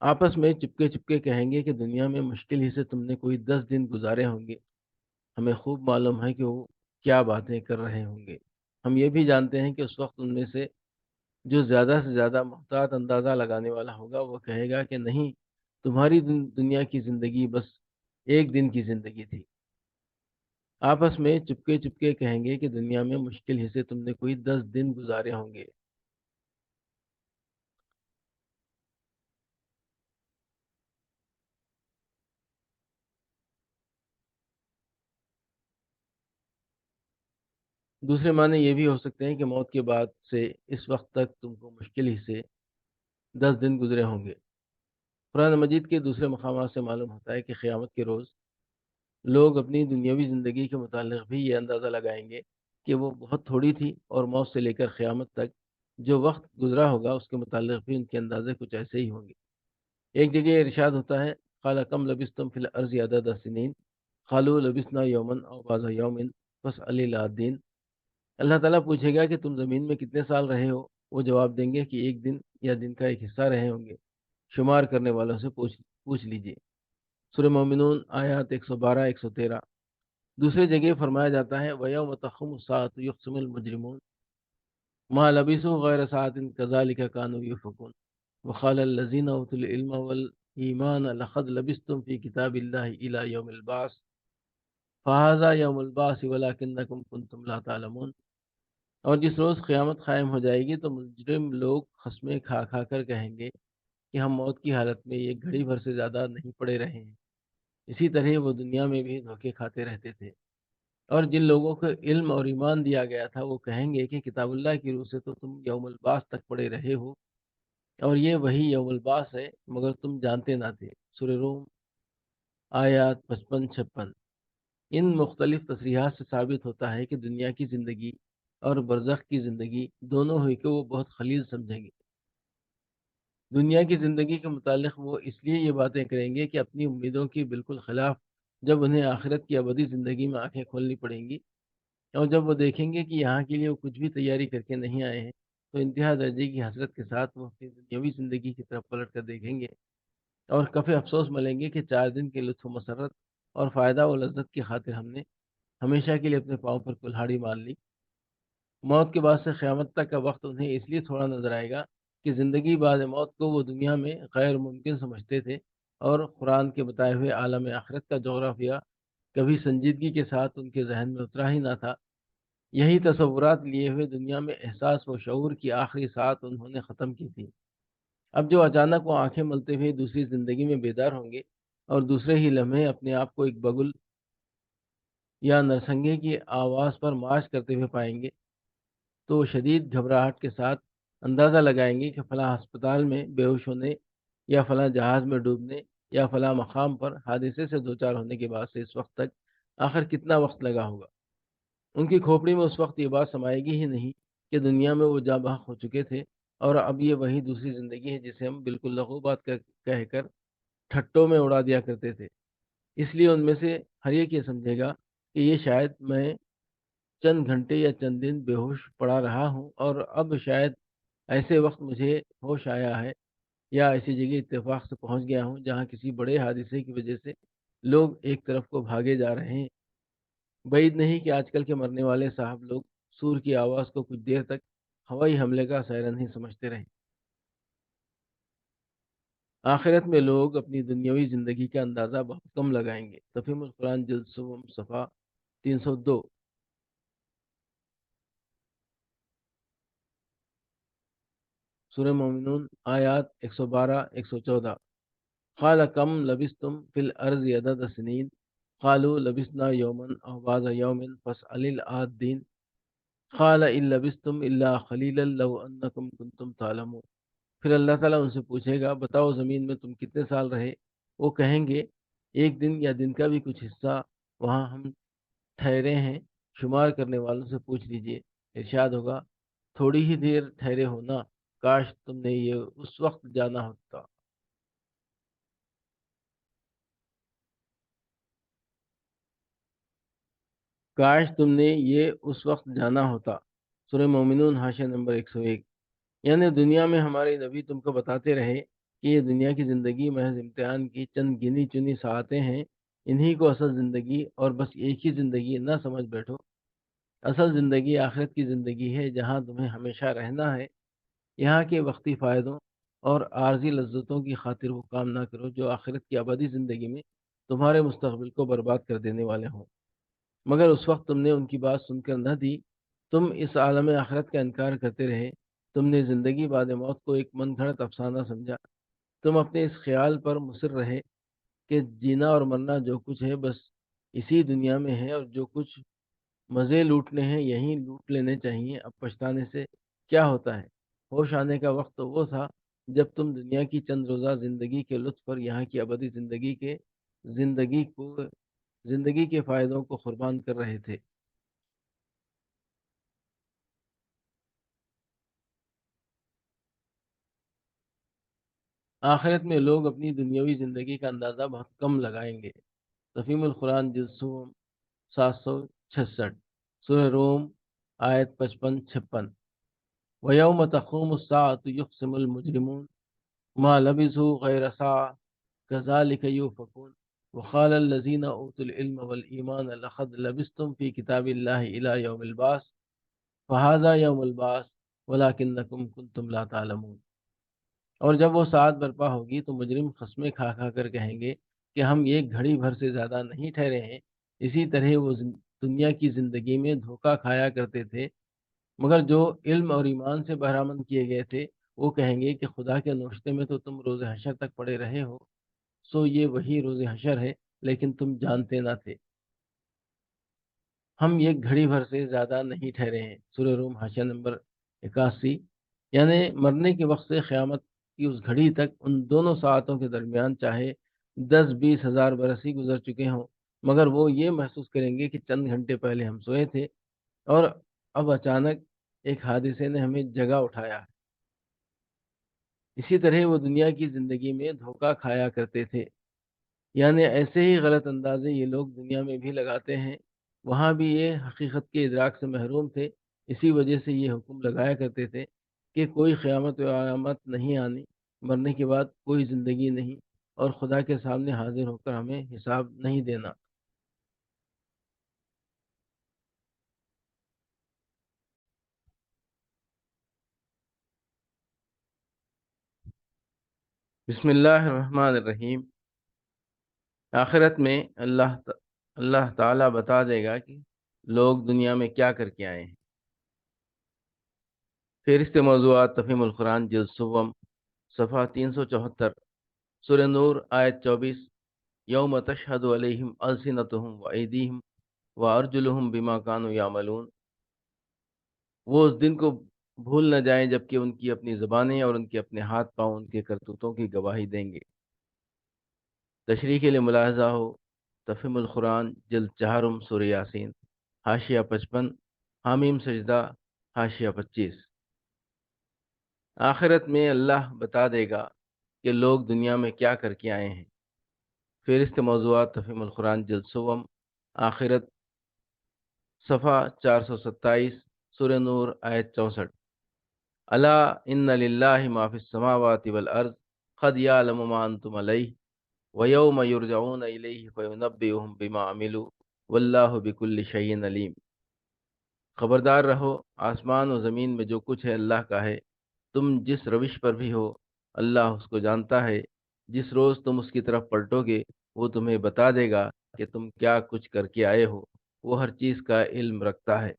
آپس میں چپکے چپکے کہیں گے کہ دنیا میں مشکل ہی سے تم نے کوئی 10 دن گزارے ہوں گے. ہمیں خوب معلوم ہے کہ وہ کیا باتیں کر رہے ہوں گے. ہم یہ بھی جانتے ہیں کہ اس وقت ان میں سے جو زیادہ سے زیادہ محتاط اندازہ لگانے والا ہوگا وہ کہے گا کہ نہیں، تمہاری دنیا کی زندگی بس ایک دن کی زندگی تھی. آپس میں چپکے چپکے کہیں گے کہ دنیا میں مشکل ہی سے تم نے کوئی 10 دن گزارے ہوں گے. دوسرے معنی یہ بھی ہو سکتے ہیں کہ موت کے بعد سے اس وقت تک تم کو مشکل ہی سے 10 دن گزرے ہوں گے. قرآن مجید کے دوسرے مقامات سے معلوم ہوتا ہے کہ قیامت کے روز لوگ اپنی دنیاوی زندگی کے متعلق بھی یہ اندازہ لگائیں گے کہ وہ بہت تھوڑی تھی، اور موت سے لے کر قیامت تک جو وقت گزرا ہوگا اس کے متعلق بھی ان کے اندازے کچھ ایسے ہی ہوں گے. ایک جگہ ارشاد ہوتا ہے قال کم لبثتم فی الارض عدد سنین قالوا لبثنا یوما او بعض یوم فاسأل العادین. اللہ تعالیٰ پوچھے گا کہ تم زمین میں کتنے سال رہے ہو؟ وہ جواب دیں گے کہ ایک دن یا دن کا ایک حصہ رہے ہوں گے. شمار کرنے والوں سے پوچھ لیجئے. سورہ مومنون آیات 112 113. دوسرے جگہ فرمایا جاتا ہے وَيَوْمَ تَقُومُ السَّاعَةُ يُقْسِمُ الْمُجْرِمُونَ مَا لَبِثُوا غَيْرَ سَاعَةٍ كَذَلِكَ كَانُوا يُؤْفَكُونَ وَقَالَ الَّذِينَ أُوتُوا الْعِلْمَ وَالْإِيمَانَ لَقَدْ لَبِثْتُمْ فِي كِتَابِ اللَّهِ إِلَى يَوْمِ الْبَعْثِ فَهَذَا يَوْمُ الْبَعْثِ وَلَكِنَّكُمْ كُنْتُمْ لَا تَعْلَمُونَ. اور جس روز قیامت قائم ہو جائے گی تو مجرم لوگ قسمیں کھا کھا کر کہیں گے کہ ہم موت کی حالت میں ایک گھڑی بھر سے زیادہ نہیں پڑے رہے ہیں. اسی طرح وہ دنیا میں بھی دھوکے کھاتے رہتے تھے۔ اور جن لوگوں کو علم اور ایمان دیا گیا تھا وہ کہیں گے کہ کتاب اللہ کی روح سے تو تم یوم البعث تک پڑے رہے ہو، اور یہ وہی یوم البعث ہے، مگر تم جانتے نہ تھے۔ سورہ روم آیات 55-56۔ ان مختلف تصریحات سے ثابت ہوتا ہے کہ دنیا کی زندگی اور برزخ کی زندگی دونوں ہوئی کہ وہ بہت خلیل سمجھیں گے۔ دنیا کی زندگی کے متعلق وہ اس لیے یہ باتیں کریں گے کہ اپنی امیدوں کی بالکل خلاف جب انہیں آخرت کی ابدی زندگی میں آنکھیں کھولنی پڑیں گی، اور جب وہ دیکھیں گے کہ یہاں کے لیے وہ کچھ بھی تیاری کر کے نہیں آئے ہیں، تو انتہا درجے کی حسرت کے ساتھ وہ اپنی دنیاوی زندگی کی طرف پلٹ کر دیکھیں گے اور کف افسوس ملیں گے کہ 4 دن کے لطف و مسرت اور فائدہ و لذت کی خاطر ہم نے ہمیشہ کے لیے اپنے پاؤں پر کلہاڑی مار لی۔ موت کے بعد سے قیامت تک کا وقت انہیں اس لیے تھوڑا نظر آئے گا کہ زندگی بعد موت کو وہ دنیا میں غیر ممکن سمجھتے تھے، اور قرآن کے بتائے ہوئے عالم آخرت کا جغرافیہ کبھی سنجیدگی کے ساتھ ان کے ذہن میں اترا ہی نہ تھا۔ یہی تصورات لیے ہوئے دنیا میں احساس و شعور کی آخری ساعت انہوں نے ختم کی تھی۔ اب جو اچانک وہ آنکھیں ملتے ہوئے دوسری زندگی میں بیدار ہوں گے اور دوسرے ہی لمحے اپنے آپ کو ایک بگل یا نرسنگے کی آواز پر مارچ کرتے ہوئے پائیں گے، تو شدید گھبراہٹ کے ساتھ اندازہ لگائیں گے کہ فلاں ہسپتال میں بے ہوش ہونے، یا فلاں جہاز میں ڈوبنے، یا فلاں مقام پر حادثے سے دوچار ہونے کے بعد سے اس وقت تک آخر کتنا وقت لگا ہوگا۔ ان کی کھوپڑی میں اس وقت یہ بات سمائے گی ہی نہیں کہ دنیا میں وہ جاں بحق ہو چکے تھے، اور اب یہ وہی دوسری زندگی ہے جسے ہم بالکل لغو بات کہہ کر ٹھٹوں میں اڑا دیا کرتے تھے۔ اس لیے ان میں سے ہر ایک یہ سمجھے گا کہ یہ شاید میں چند گھنٹے یا چند دن بے ہوش پڑا رہا ہوں، اور اب شاید ایسے وقت مجھے ہوش آیا ہے، یا ایسی جگہ اتفاق سے پہنچ گیا ہوں جہاں کسی بڑے حادثے کی وجہ سے لوگ ایک طرف کو بھاگے جا رہے ہیں۔ بعید نہیں کہ آج کل کے مرنے والے صاحب لوگ سور کی آواز کو کچھ دیر تک ہوائی حملے کا سائرن ہی سمجھتے رہیں۔ آخرت میں لوگ اپنی دنیاوی زندگی کا اندازہ بہت کم لگائیں گے۔ تفہیم القرآن جلد سوم صفحہ 302۔ سورہ مومنون آیات 112-114۔ قال کم لبثتم فی الارض عدد سنین قالوا لبثنا یوما او بعض یوم فاسأل العادین قال ان لبثتم الا قلیلا لو انکم کنتم تعلمون۔ پھر اللہ تعالیٰ ان سے پوچھے گا بتاؤ زمین میں تم کتنے سال رہے؟ وہ کہیں گے ایک دن یا دن کا بھی کچھ حصہ وہاں ہم ٹھہرے ہیں، شمار کرنے والوں سے پوچھ لیجئے۔ ارشاد ہوگا تھوڑی ہی دیر ٹھہرے ہونا، کاش تم نے یہ اس وقت جانا ہوتا۔ کاش تم نے یہ اس وقت جانا ہوتا۔ سورہ مومنون حاشیہ نمبر 101۔ یعنی دنیا میں ہمارے نبی تم کو بتاتے رہے کہ یہ دنیا کی زندگی محض امتحان کی چند گنی چنی ساعتیں ہیں، انہی کو اصل زندگی اور بس ایک ہی زندگی نہ سمجھ بیٹھو۔ اصل زندگی آخرت کی زندگی ہے جہاں تمہیں ہمیشہ رہنا ہے۔ یہاں کے وقتی فائدوں اور عارضی لذتوں کی خاطر وہ کام نہ کرو جو آخرت کی ابدی زندگی میں تمہارے مستقبل کو برباد کر دینے والے ہوں۔ مگر اس وقت تم نے ان کی بات سن کر نہ دی، تم اس عالم آخرت کا انکار کرتے رہے، تم نے زندگی بعد موت کو ایک من گھڑت افسانہ سمجھا، تم اپنے اس خیال پر مصر رہے کہ جینا اور مرنا جو کچھ ہے بس اسی دنیا میں ہے، اور جو کچھ مزے لوٹنے ہیں یہیں لوٹ لینے چاہیے، اب پچھتانے سے کیا ہوتا ہے۔ ہوش آنے کا وقت تو وہ تھا جب تم دنیا کی چند روزہ زندگی کے لطف پر یہاں کی ابدی زندگی کے فائدوں کو قربان کر رہے تھے۔ آخرت میں لوگ اپنی دنیاوی زندگی کا اندازہ بہت کم لگائیں گے۔ تفہیم القرآن جلد سوم 766۔ سورہ روم آیت 55-56۔ وَيَوْمَ تَقُومُ السَّاعَةُ يُقْسِمُ الْمُجْرِمُونَ مَا لَبِثُوا غَيْرَ سَاعَةٍ كَذَلِكَ يُؤْفَكُونَ وَقَالَ الَّذِينَ أُوتُوا الْعِلْمَ وَالْإِيمَانَ لَقَدْ لَبِثْتُمْ فِي كِتَابِ اللَّهِ إِلَى يَوْمِ الْبَعْثِ فَهَذَا يَوْمُ الْبَعْثِ وَلَكِنَّكُمْ كُنْتُمْ لَا تعلمون۔ اور جب وہ ساعت برپا ہوگی تو مجرم قسمیں کھا کھا کر کہیں گے کہ ہم ایک گھڑی بھر سے زیادہ نہیں ٹھہرے ہیں۔ اسی طرح وہ دنیا کی زندگی میں دھوکہ کھایا کرتے تھے، مگر جو علم اور ایمان سے بہرامند کیے گئے تھے وہ کہیں گے کہ خدا کے نوشتے میں تو تم روز حشر تک پڑے رہے ہو، سو یہ وہی روز حشر ہے لیکن تم جانتے نہ تھے۔ ہم ایک گھڑی بھر سے زیادہ نہیں ٹھہرے ہیں۔ سورہ روم حاشیہ نمبر 81۔ یعنی مرنے کے وقت سے قیامت کی اس گھڑی تک ان دونوں ساعتوں کے درمیان چاہے 10-20 ہزار برس ہی گزر چکے ہوں، مگر وہ یہ محسوس کریں گے کہ چند گھنٹے پہلے ہم سوئے تھے اور اب اچانک ایک حادثے نے ہمیں جگا اٹھایا ہے۔ اسی طرح وہ دنیا کی زندگی میں دھوکہ کھایا کرتے تھے، یعنی ایسے ہی غلط اندازے یہ لوگ دنیا میں بھی لگاتے ہیں۔ وہاں بھی یہ حقیقت کے ادراک سے محروم تھے، اسی وجہ سے یہ حکم لگایا کرتے تھے کہ کوئی قیامت و قیامت نہیں آنی، مرنے کے بعد کوئی زندگی نہیں، اور خدا کے سامنے حاضر ہو کر ہمیں حساب نہیں دینا۔ بسم اللہ الرحمن الرحیم۔ آخرت میں اللہ تعالیٰ بتا دے گا کہ لوگ دنیا میں کیا کر کے آئے ہیں۔ فہرست موضوعات تفہیم القرآن جلد سوم، صفحہ 374، سورہ نور آیت 24۔ یوم تشہد علیہم السنتہم وایدیہم وارجلہم بما کانوا یعملون۔ وہ اس دن کو بھول نہ جائیں جبکہ ان کی اپنی زبانیں اور ان کے اپنے ہاتھ پاؤں ان کے کرتوتوں کی گواہی دیں گے۔ تشریح کے لیے ملاحظہ ہو تفہیم القرآن جلد 4، سورہ یاسین، حاشیہ 55، حامیم سجدہ، حاشیہ 25۔ آخرت میں اللہ بتا دے گا کہ لوگ دنیا میں کیا کر کے آئے ہیں۔ فہرست موضوعات تفہیم القرآن جلد سوم، آخرت، صفحہ 427، سورہ نور آیت 64۔ الا ان للہ ما فی السماوات والارض قد یعلم ما انتم علیہ وَيَوْمَ يُرْجَعُونَ إِلَيْهِ فَيُنَبِّئُهُم بِمَا عَمِلُوا وَاللَّهُ بِكُلِّ شَيْءٍ عَلِيمٌ۔ خبردار رہو، آسمان و زمین میں جو کچھ ہے اللہ کا ہے، تم جس روش پر بھی ہو اللہ اس کو جانتا ہے۔ جس روز تم اس کی طرف پلٹو گے وہ تمہیں بتا دے گا کہ تم کیا کچھ کر کے آئے ہو، وہ ہر چیز کا علم رکھتا ہے۔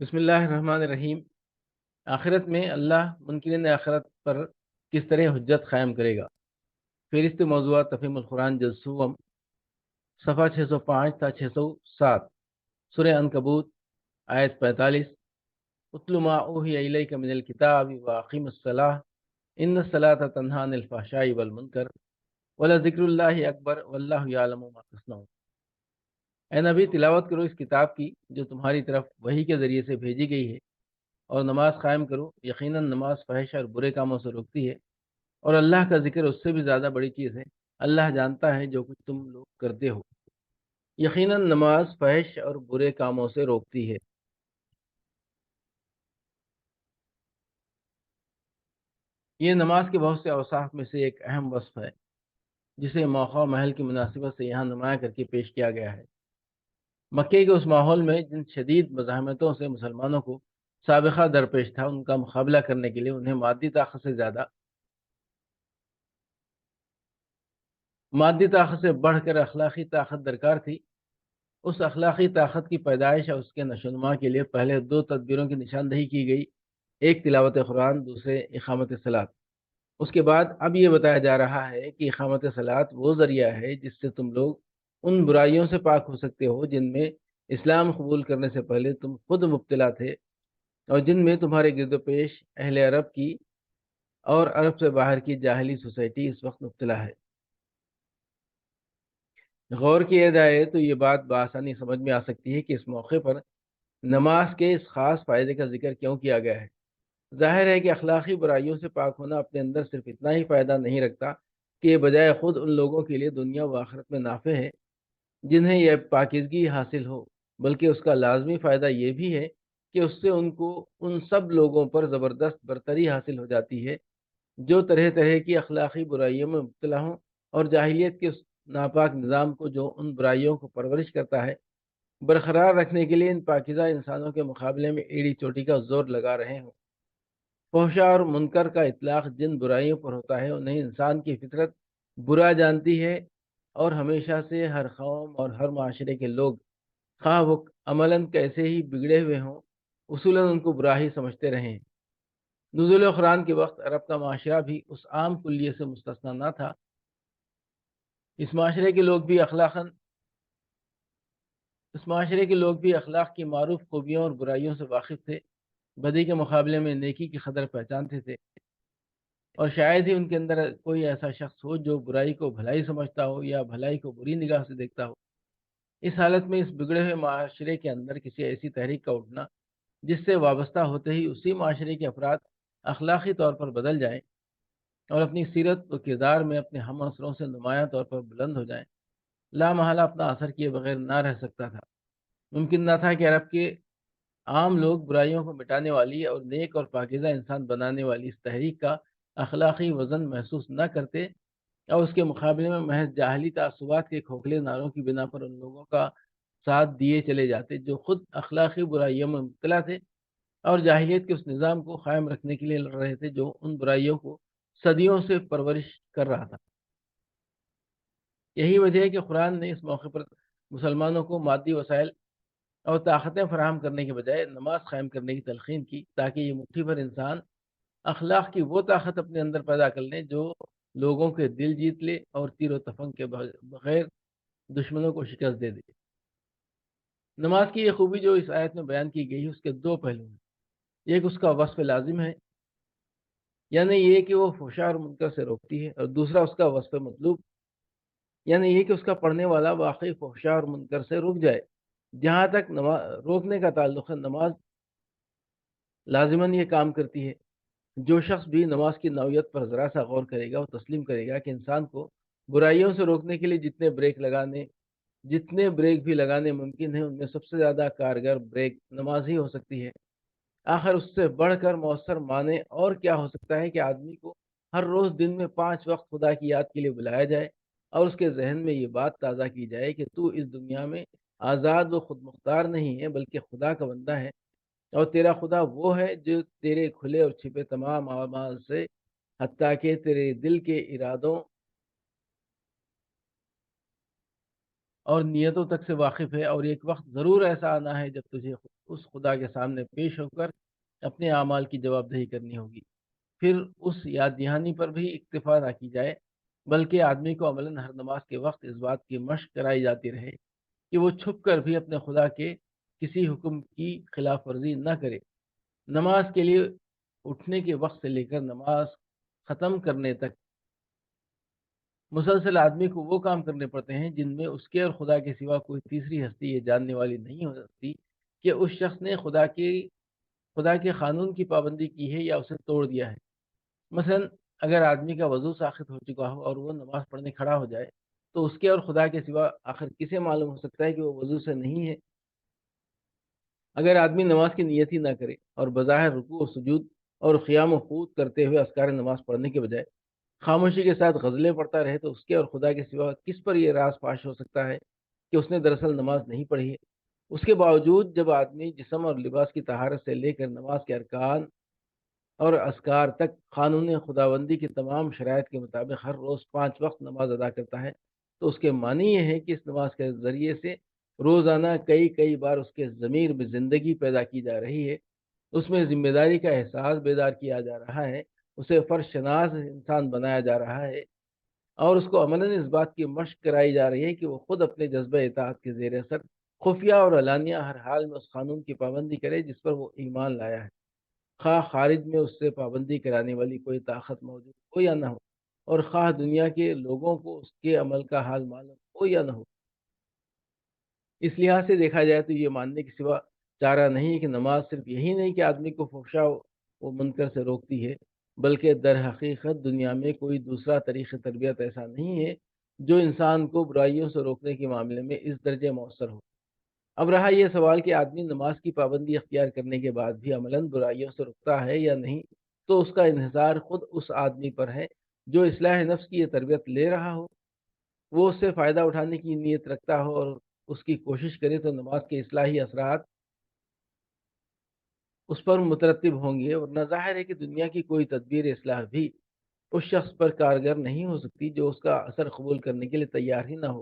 بسم اللہ الرحمن الرحیم۔ آخرت میں اللہ منکرین آخرت پر کس طرح حجت قائم کرے گا۔ فہرست موضوعات تفہیم القرآن جلد سوم، صفحہ 605 تا 607، سورہ عنکبوت آیت 45۔ اتل ما اوحی الیک من الکتاب واقیم الصلاۃ ان الصلاۃ تنہی عن الفحشاء والمنکر ولذکر اللہ اکبر واللہ یعلم ما تصنعون۔ اے نبی، تلاوت کرو اس کتاب کی جو تمہاری طرف وحی کے ذریعے سے بھیجی گئی ہے، اور نماز قائم کرو، یقیناً نماز فحش اور برے کاموں سے روکتی ہے، اور اللہ کا ذکر اس سے بھی زیادہ بڑی چیز ہے۔ اللہ جانتا ہے جو کچھ تم لوگ کرتے ہو۔ یقیناً نماز فحش اور برے کاموں سے روکتی ہے۔ یہ نماز کے بہت سے اوصاف میں سے ایک اہم وصف ہے جسے موقع و محل کی مناسبت سے یہاں نمایاں کر کے پیش کیا گیا ہے۔ مکے کے اس ماحول میں جن شدید مزاحمتوں سے مسلمانوں کو سابقہ درپیش تھا، ان کا مقابلہ کرنے کے لیے انہیں مادی طاقت سے بڑھ کر اخلاقی طاقت درکار تھی۔ اس اخلاقی طاقت کی پیدائش اور اس کے نشوونما کے لیے پہلے دو تدبیروں کی نشاندہی کی گئی، ایک تلاوت قرآن، دوسرے اقامت صلاۃ۔ اس کے بعد اب یہ بتایا جا رہا ہے کہ اقامت صلاۃ وہ ذریعہ ہے جس سے تم لوگ ان برائیوں سے پاک ہو سکتے ہو جن میں اسلام قبول کرنے سے پہلے تم خود مبتلا تھے، اور جن میں تمہارے گرد و پیش اہل عرب کی اور عرب سے باہر کی جاہلی سوسائٹی اس وقت مبتلا ہے۔ غور کیا جائے تو یہ بات بآسانی سمجھ میں آ سکتی ہے کہ اس موقع پر نماز کے اس خاص فائدے کا ذکر کیوں کیا گیا ہے۔ ظاہر ہے کہ اخلاقی برائیوں سے پاک ہونا اپنے اندر صرف اتنا ہی فائدہ نہیں رکھتا کہ یہ بجائے خود ان لوگوں کے لیے دنیا و آخرت میں نافع ہے جنہیں یہ پاکیزگی حاصل ہو، بلکہ اس کا لازمی فائدہ یہ بھی ہے کہ اس سے ان کو ان سب لوگوں پر زبردست برتری حاصل ہو جاتی ہے جو طرح طرح کی اخلاقی برائیوں میں مبتلا ہوں، اور جاہلیت کے اس ناپاک نظام کو جو ان برائیوں کو پرورش کرتا ہے برقرار رکھنے کے لیے ان پاکیزہ انسانوں کے مقابلے میں ایڑی چوٹی کا زور لگا رہے ہوں۔ فحشا اور منکر کا اطلاق جن برائیوں پر ہوتا ہے انہیں انسان کی فطرت برا جانتی ہے، اور ہمیشہ سے ہر قوم اور ہر معاشرے کے لوگ خواہ وہ عملاً کیسے ہی بگڑے ہوئے ہوں، اصولاً ان کو برا ہی سمجھتے رہیں۔ نزول قرآن کے وقت عرب کا معاشرہ بھی اس عام کلیے سے مستثنیٰ نہ تھا۔ اس معاشرے کے لوگ بھی اخلاق کی معروف خوبیوں اور برائیوں سے واقف تھے، بدی کے مقابلے میں نیکی کی قدر پہچانتے تھے، اور شاید ہی ان کے اندر کوئی ایسا شخص ہو جو برائی کو بھلائی سمجھتا ہو یا بھلائی کو بری نگاہ سے دیکھتا ہو۔ اس حالت میں اس بگڑے ہوئے معاشرے کے اندر کسی ایسی تحریک کا اٹھنا جس سے وابستہ ہوتے ہی اسی معاشرے کے افراد اخلاقی طور پر بدل جائیں اور اپنی سیرت و کردار میں اپنے ہم عصروں سے نمایاں طور پر بلند ہو جائیں، لامحالہ اپنا اثر کیے بغیر نہ رہ سکتا تھا۔ ممکن نہ تھا کہ عرب کے عام لوگ برائیوں کو مٹانے والی اور نیک اور پاکیزہ انسان بنانے والی اس تحریک کا اخلاقی وزن محسوس نہ کرتے، اور اس کے مقابلے میں محض جاہلی تعصبات کے کھوکھلے نعروں کی بنا پر ان لوگوں کا ساتھ دیے چلے جاتے جو خود اخلاقی برائیوں میں مبتلا تھے اور جاہلیت کے اس نظام کو قائم رکھنے کے لیے لڑ رہے تھے جو ان برائیوں کو صدیوں سے پرورش کر رہا تھا۔ یہی وجہ ہے کہ قرآن نے اس موقع پر مسلمانوں کو مادی وسائل اور طاقتیں فراہم کرنے کے بجائے نماز قائم کرنے کی تلقین کی، تاکہ یہ مٹھی بھر انسان اخلاق کی وہ طاقت اپنے اندر پیدا کر لیں جو لوگوں کے دل جیت لے اور تیر و تفنگ کے بغیر دشمنوں کو شکست دے دے۔ نماز کی یہ خوبی جو اس آیت میں بیان کی گئی ہے اس کے دو پہلو ہیں۔ ایک اس کا وصف لازم ہے، یعنی یہ کہ وہ فحشاء اور منکر سے روکتی ہے، اور دوسرا اس کا وصف مطلوب، یعنی یہ کہ اس کا پڑھنے والا واقعی فحشاء اور منکر سے رک جائے۔ جہاں تک روکنے کا تعلق ہے، نماز لازماً یہ کام کرتی ہے۔ جو شخص بھی نماز کی نوعیت پر ذرا سا غور کرے گا وہ تسلیم کرے گا کہ انسان کو برائیوں سے روکنے کے لیے جتنے بریک بھی لگانے ممکن ہیں، ان میں سب سے زیادہ کارگر بریک نماز ہی ہو سکتی ہے۔ آخر اس سے بڑھ کر مؤثر معنی اور کیا ہو سکتا ہے کہ آدمی کو ہر روز دن میں 5 وقت خدا کی یاد کے لیے بلایا جائے اور اس کے ذہن میں یہ بات تازہ کی جائے کہ تو اس دنیا میں آزاد و خود مختار نہیں ہے بلکہ خدا کا بندہ ہے، اور تیرا خدا وہ ہے جو تیرے کھلے اور چھپے تمام اعمال سے حتیٰ کہ تیرے دل کے ارادوں اور نیتوں تک سے واقف ہے، اور ایک وقت ضرور ایسا آنا ہے جب تجھے اس خدا کے سامنے پیش ہو کر اپنے اعمال کی جواب دہی کرنی ہوگی۔ پھر اس یاد دہانی پر بھی اکتفا نہ کی جائے بلکہ آدمی کو عملاً ہر نماز کے وقت اس بات کی مشق کرائی جاتی رہے کہ وہ چھپ کر بھی اپنے خدا کے کسی حکم کی خلاف ورزی نہ کرے۔ نماز کے لیے اٹھنے کے وقت سے لے کر نماز ختم کرنے تک مسلسل آدمی کو وہ کام کرنے پڑتے ہیں جن میں اس کے اور خدا کے سوا کوئی تیسری ہستی یہ جاننے والی نہیں ہو سکتی کہ اس شخص نے خدا کے قانون کی پابندی کی ہے یا اسے توڑ دیا ہے۔ مثلا اگر آدمی کا وضو ساخت ہو چکا ہو اور وہ نماز پڑھنے کھڑا ہو جائے تو اس کے اور خدا کے سوا آخر کسے معلوم ہو سکتا ہے کہ وہ وضو سے نہیں ہے؟ اگر آدمی نماز کی نیت ہی نہ کرے اور بظاہر رکوع و سجود اور قیام و قعود کرتے ہوئے اذکار نماز پڑھنے کے بجائے خاموشی کے ساتھ غزلیں پڑھتا رہے تو اس کے اور خدا کے سوا کس پر یہ راز فاش ہو سکتا ہے کہ اس نے دراصل نماز نہیں پڑھی ہے؟ اس کے باوجود جب آدمی جسم اور لباس کی طہارت سے لے کر نماز کے ارکان اور اذکار تک قانون خداوندی کی تمام شرائط کے مطابق ہر روز 5 وقت نماز ادا کرتا ہے، تو اس کے معنی یہ ہے کہ اس نماز کے ذریعے سے روزانہ کئی بار اس کے ضمیر میں زندگی پیدا کی جا رہی ہے، اس میں ذمہ داری کا احساس بیدار کیا جا رہا ہے، اسے فرض شناس انسان بنایا جا رہا ہے، اور اس کو عملاً اس بات کی مشق کرائی جا رہی ہے کہ وہ خود اپنے جذبہ اطاعت کے زیر اثر خفیہ اور علانیہ ہر حال میں اس قانون کی پابندی کرے جس پر وہ ایمان لایا ہے، خواہ خارج میں اس سے پابندی کرانے والی کوئی طاقت موجود ہو یا نہ ہو، اور خواہ دنیا کے لوگوں کو اس کے عمل کا حال معلوم ہو یا نہ ہو۔ اس لحاظ سے دیکھا جائے تو یہ ماننے کے سوا چارہ نہیں کہ نماز صرف یہی نہیں کہ آدمی کو فحشاء و منکر سے روکتی ہے، بلکہ در حقیقت دنیا میں کوئی دوسرا طریقہ تربیت ایسا نہیں ہے جو انسان کو برائیوں سے روکنے کے معاملے میں اس درجے مؤثر ہو۔ اب رہا یہ سوال کہ آدمی نماز کی پابندی اختیار کرنے کے بعد بھی عملاً برائیوں سے رکتا ہے یا نہیں، تو اس کا انحصار خود اس آدمی پر ہے جو اصلاح نفس کی یہ تربیت لے رہا ہو، وہ اس سے فائدہ اٹھانے کی نیت رکھتا ہو اور اس کی کوشش کرے تو نماز کے اصلاحی اثرات اس پر مترتب ہوں گے، ورنہ ظاہر ہے کہ دنیا کی کوئی تدبیر اصلاح بھی اس شخص پر کارگر نہیں ہو سکتی جو اس کا اثر قبول کرنے کے لیے تیار ہی نہ ہو۔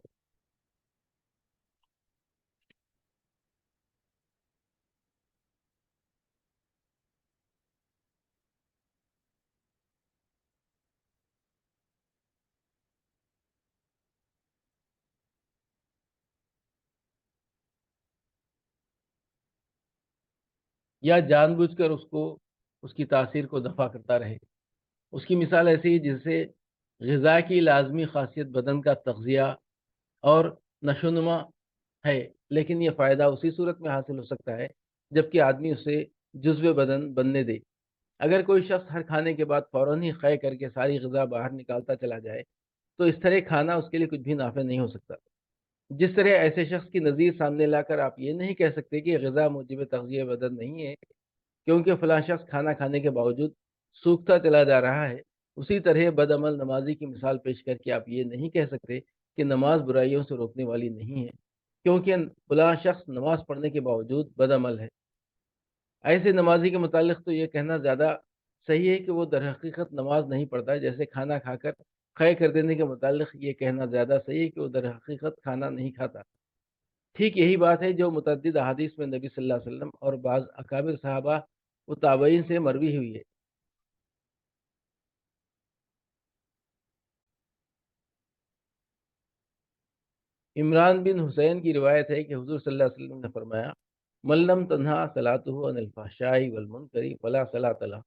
یا جان بوجھ کر اس کی تاثیر کو دفع کرتا رہے۔ اس کی مثال ایسی ہے جیسے غذا کی لازمی خاصیت بدن کا تغذیہ اور نشو و نما ہے، لیکن یہ فائدہ اسی صورت میں حاصل ہو سکتا ہے جبکہ آدمی اسے جزو بدن بننے دے۔ اگر کوئی شخص ہر کھانے کے بعد فوراً ہی قے کر کے ساری غذا باہر نکالتا چلا جائے تو اس طرح کھانا اس کے لیے کچھ بھی نافع نہیں ہو سکتا۔ جس طرح ایسے شخص کی نظیر سامنے لا کر آپ یہ نہیں کہہ سکتے کہ غذا موجب تغذیہ بدن نہیں ہے کیونکہ فلاں شخص کھانا کھانے کے باوجود سوکھتا چلا جا رہا ہے، اسی طرح بد عمل نمازی کی مثال پیش کر کے آپ یہ نہیں کہہ سکتے کہ نماز برائیوں سے روکنے والی نہیں ہے کیونکہ فلاں شخص نماز پڑھنے کے باوجود بد عمل ہے۔ ایسے نمازی کے متعلق تو یہ کہنا زیادہ صحیح ہے کہ وہ در حقیقت نماز نہیں پڑھتا، جیسے کھانا کھا کر قے کر دینے کے متعلق یہ کہنا زیادہ صحیح ہے کہ وہ در حقیقت کھانا نہیں کھاتا۔ ٹھیک یہی بات ہے جو متعدد احادیث میں نبی صلی اللہ علیہ وسلم اور بعض اکابر صحابہ و تابعین سے مروی ہوئی ہے۔ عمران بن حسین کی روایت ہے کہ حضور صلی اللہ علیہ وسلم نے فرمایا، من لم تنہا صلاتہ عن الفحشاء والمنکر فلا صلاۃ لہ،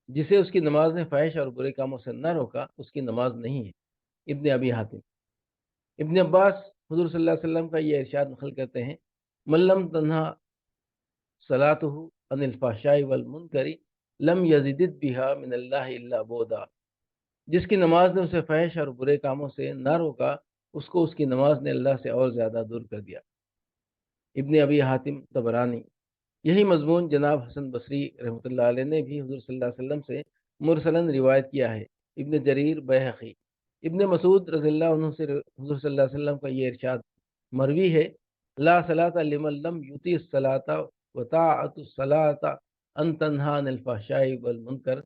جسے اس کی نماز نے فحش اور برے کاموں سے نہ روکا اس کی نماز نہیں ہے۔ ابن ابی حاتم۔ ابن عباس حضور صلی اللہ علیہ وسلم کا یہ ارشاد نقل کرتے ہیں، من لم تنہا صلاتہ عن الفحشاء والمنکر لم یزدد بها من اللہ الا بعدا، جس کی نماز نے اسے فحش اور برے کاموں سے نہ روکا اس کو اس کی نماز نے اللہ سے اور زیادہ دور کر دیا۔ ابن ابی حاتم طبرانی۔ یہی مضمون جناب حسن بصری رحمۃ اللہ علیہ نے بھی حضور صلی اللہ علیہ وسلم سے مرسلاً روایت کیا ہے۔ ابن جریر بیہقی۔ ابن مسعود رضی اللہ عنہ سے حضور صلی اللہ علیہ وسلم کا یہ ارشاد مروی ہے، لا صلاۃ لمن لم یطیع الصلاۃ وطاعت الصلاۃ ان تنہا عن الفحشاء والمنکر،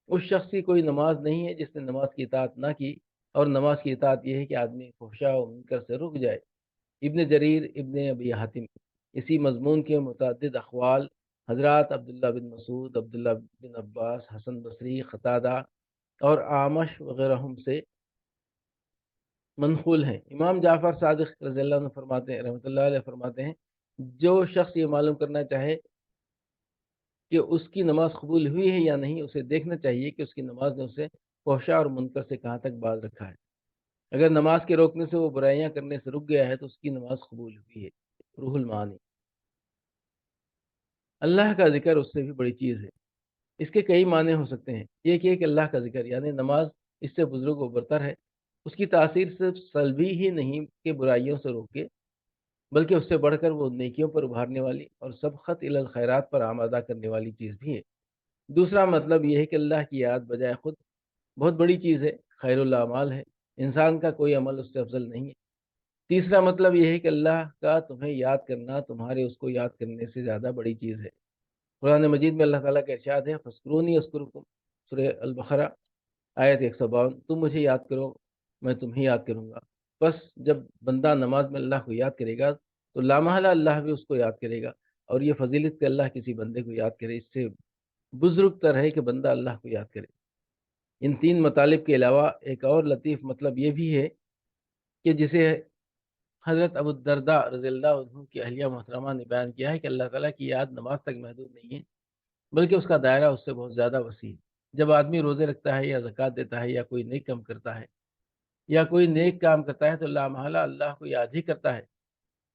اس شخص کی کوئی نماز نہیں ہے جس نے نماز کی اطاعت نہ کی، اور نماز کی اطاعت یہ ہے کہ آدمی فحشاء و منکر سے رک جائے۔ ابن جریر ابن ابی حاتم۔ اسی مضمون کے متعدد اقوال حضرات عبداللہ بن مسعود، عبداللہ بن عباس، حسن بصری، قتادہ اور اعمش وغیرہ سے منقول ہیں۔ امام جعفر صادق رضی اللہ عنہ فرماتے ہیں، رحمۃ اللہ علیہ فرماتے ہیں، جو شخص یہ معلوم کرنا چاہے کہ اس کی نماز قبول ہوئی ہے یا نہیں، اسے دیکھنا چاہیے کہ اس کی نماز نے اسے فحشاء اور منکر سے کہاں تک باز رکھا ہے۔ اگر نماز کے روکنے سے وہ برائیاں کرنے سے رک گیا ہے تو اس کی نماز قبول ہوئی ہے۔ روح المعانی۔ اللہ کا ذکر اس سے بھی بڑی چیز ہے۔ اس کے کئی معنی ہو سکتے ہیں۔ ایک یہ کہ اللہ کا ذکر یعنی نماز اس سے بزرگ و برتر ہے، اس کی تاثیر صرف سلبی ہی نہیں کہ برائیوں سے روکے، بلکہ اس سے بڑھ کر وہ نیکیوں پر ابھارنے والی اور سبقت الی الخیرات پر آمادہ کرنے والی چیز بھی ہے۔ دوسرا مطلب یہ ہے کہ اللہ کی یاد بجائے خود بہت بڑی چیز ہے، خیر الاعمال ہے، انسان کا کوئی عمل اس سے افضل نہیں ہے۔ تیسرا مطلب یہ ہے کہ اللہ کا تمہیں یاد کرنا تمہارے اس کو یاد کرنے سے زیادہ بڑی چیز ہے۔ قرآن مجید میں اللہ تعالیٰ کا ارشاد ہے، فَاذْكُرُونِی أَذْكُرْكُمْ، سورہ البقرہ آیت 152، تم مجھے یاد کرو میں تمہیں یاد کروں گا۔ بس جب بندہ نماز میں اللہ کو یاد کرے گا تو لامحالہ اللہ بھی اس کو یاد کرے گا، اور یہ فضیلت کہ اللہ کسی بندے کو یاد کرے اس سے بزرگ تر ہے کہ بندہ اللہ کو یاد کرے۔ ان تین مطالب کے علاوہ ایک اور لطیف مطلب یہ بھی ہے کہ جسے حضرت ابو الدرداء رضی اللہ عنہ کی اہلیہ محترمہ نے بیان کیا ہے کہ اللہ تعالیٰ کی یاد نماز تک محدود نہیں ہے، بلکہ اس کا دائرہ اس سے بہت زیادہ وسیع ہے۔ جب آدمی روزے رکھتا ہے یا زکوٰۃ دیتا ہے یا کوئی نیک کام کرتا ہے تو لامحالہ اللہ کو یاد ہی کرتا ہے،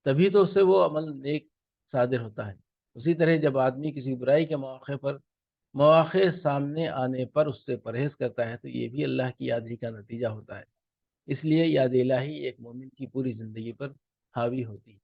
تبھی تو اس سے وہ عمل نیک صادر ہوتا ہے۔ اسی طرح جب آدمی کسی برائی کے مواقع سامنے آنے پر اس سے پرہیز کرتا ہے تو یہ بھی اللہ کی یاد ہی کا نتیجہ ہوتا ہے۔ اس لیے یاد الہی ایک مومن کی پوری زندگی پر حاوی ہوتی ہے۔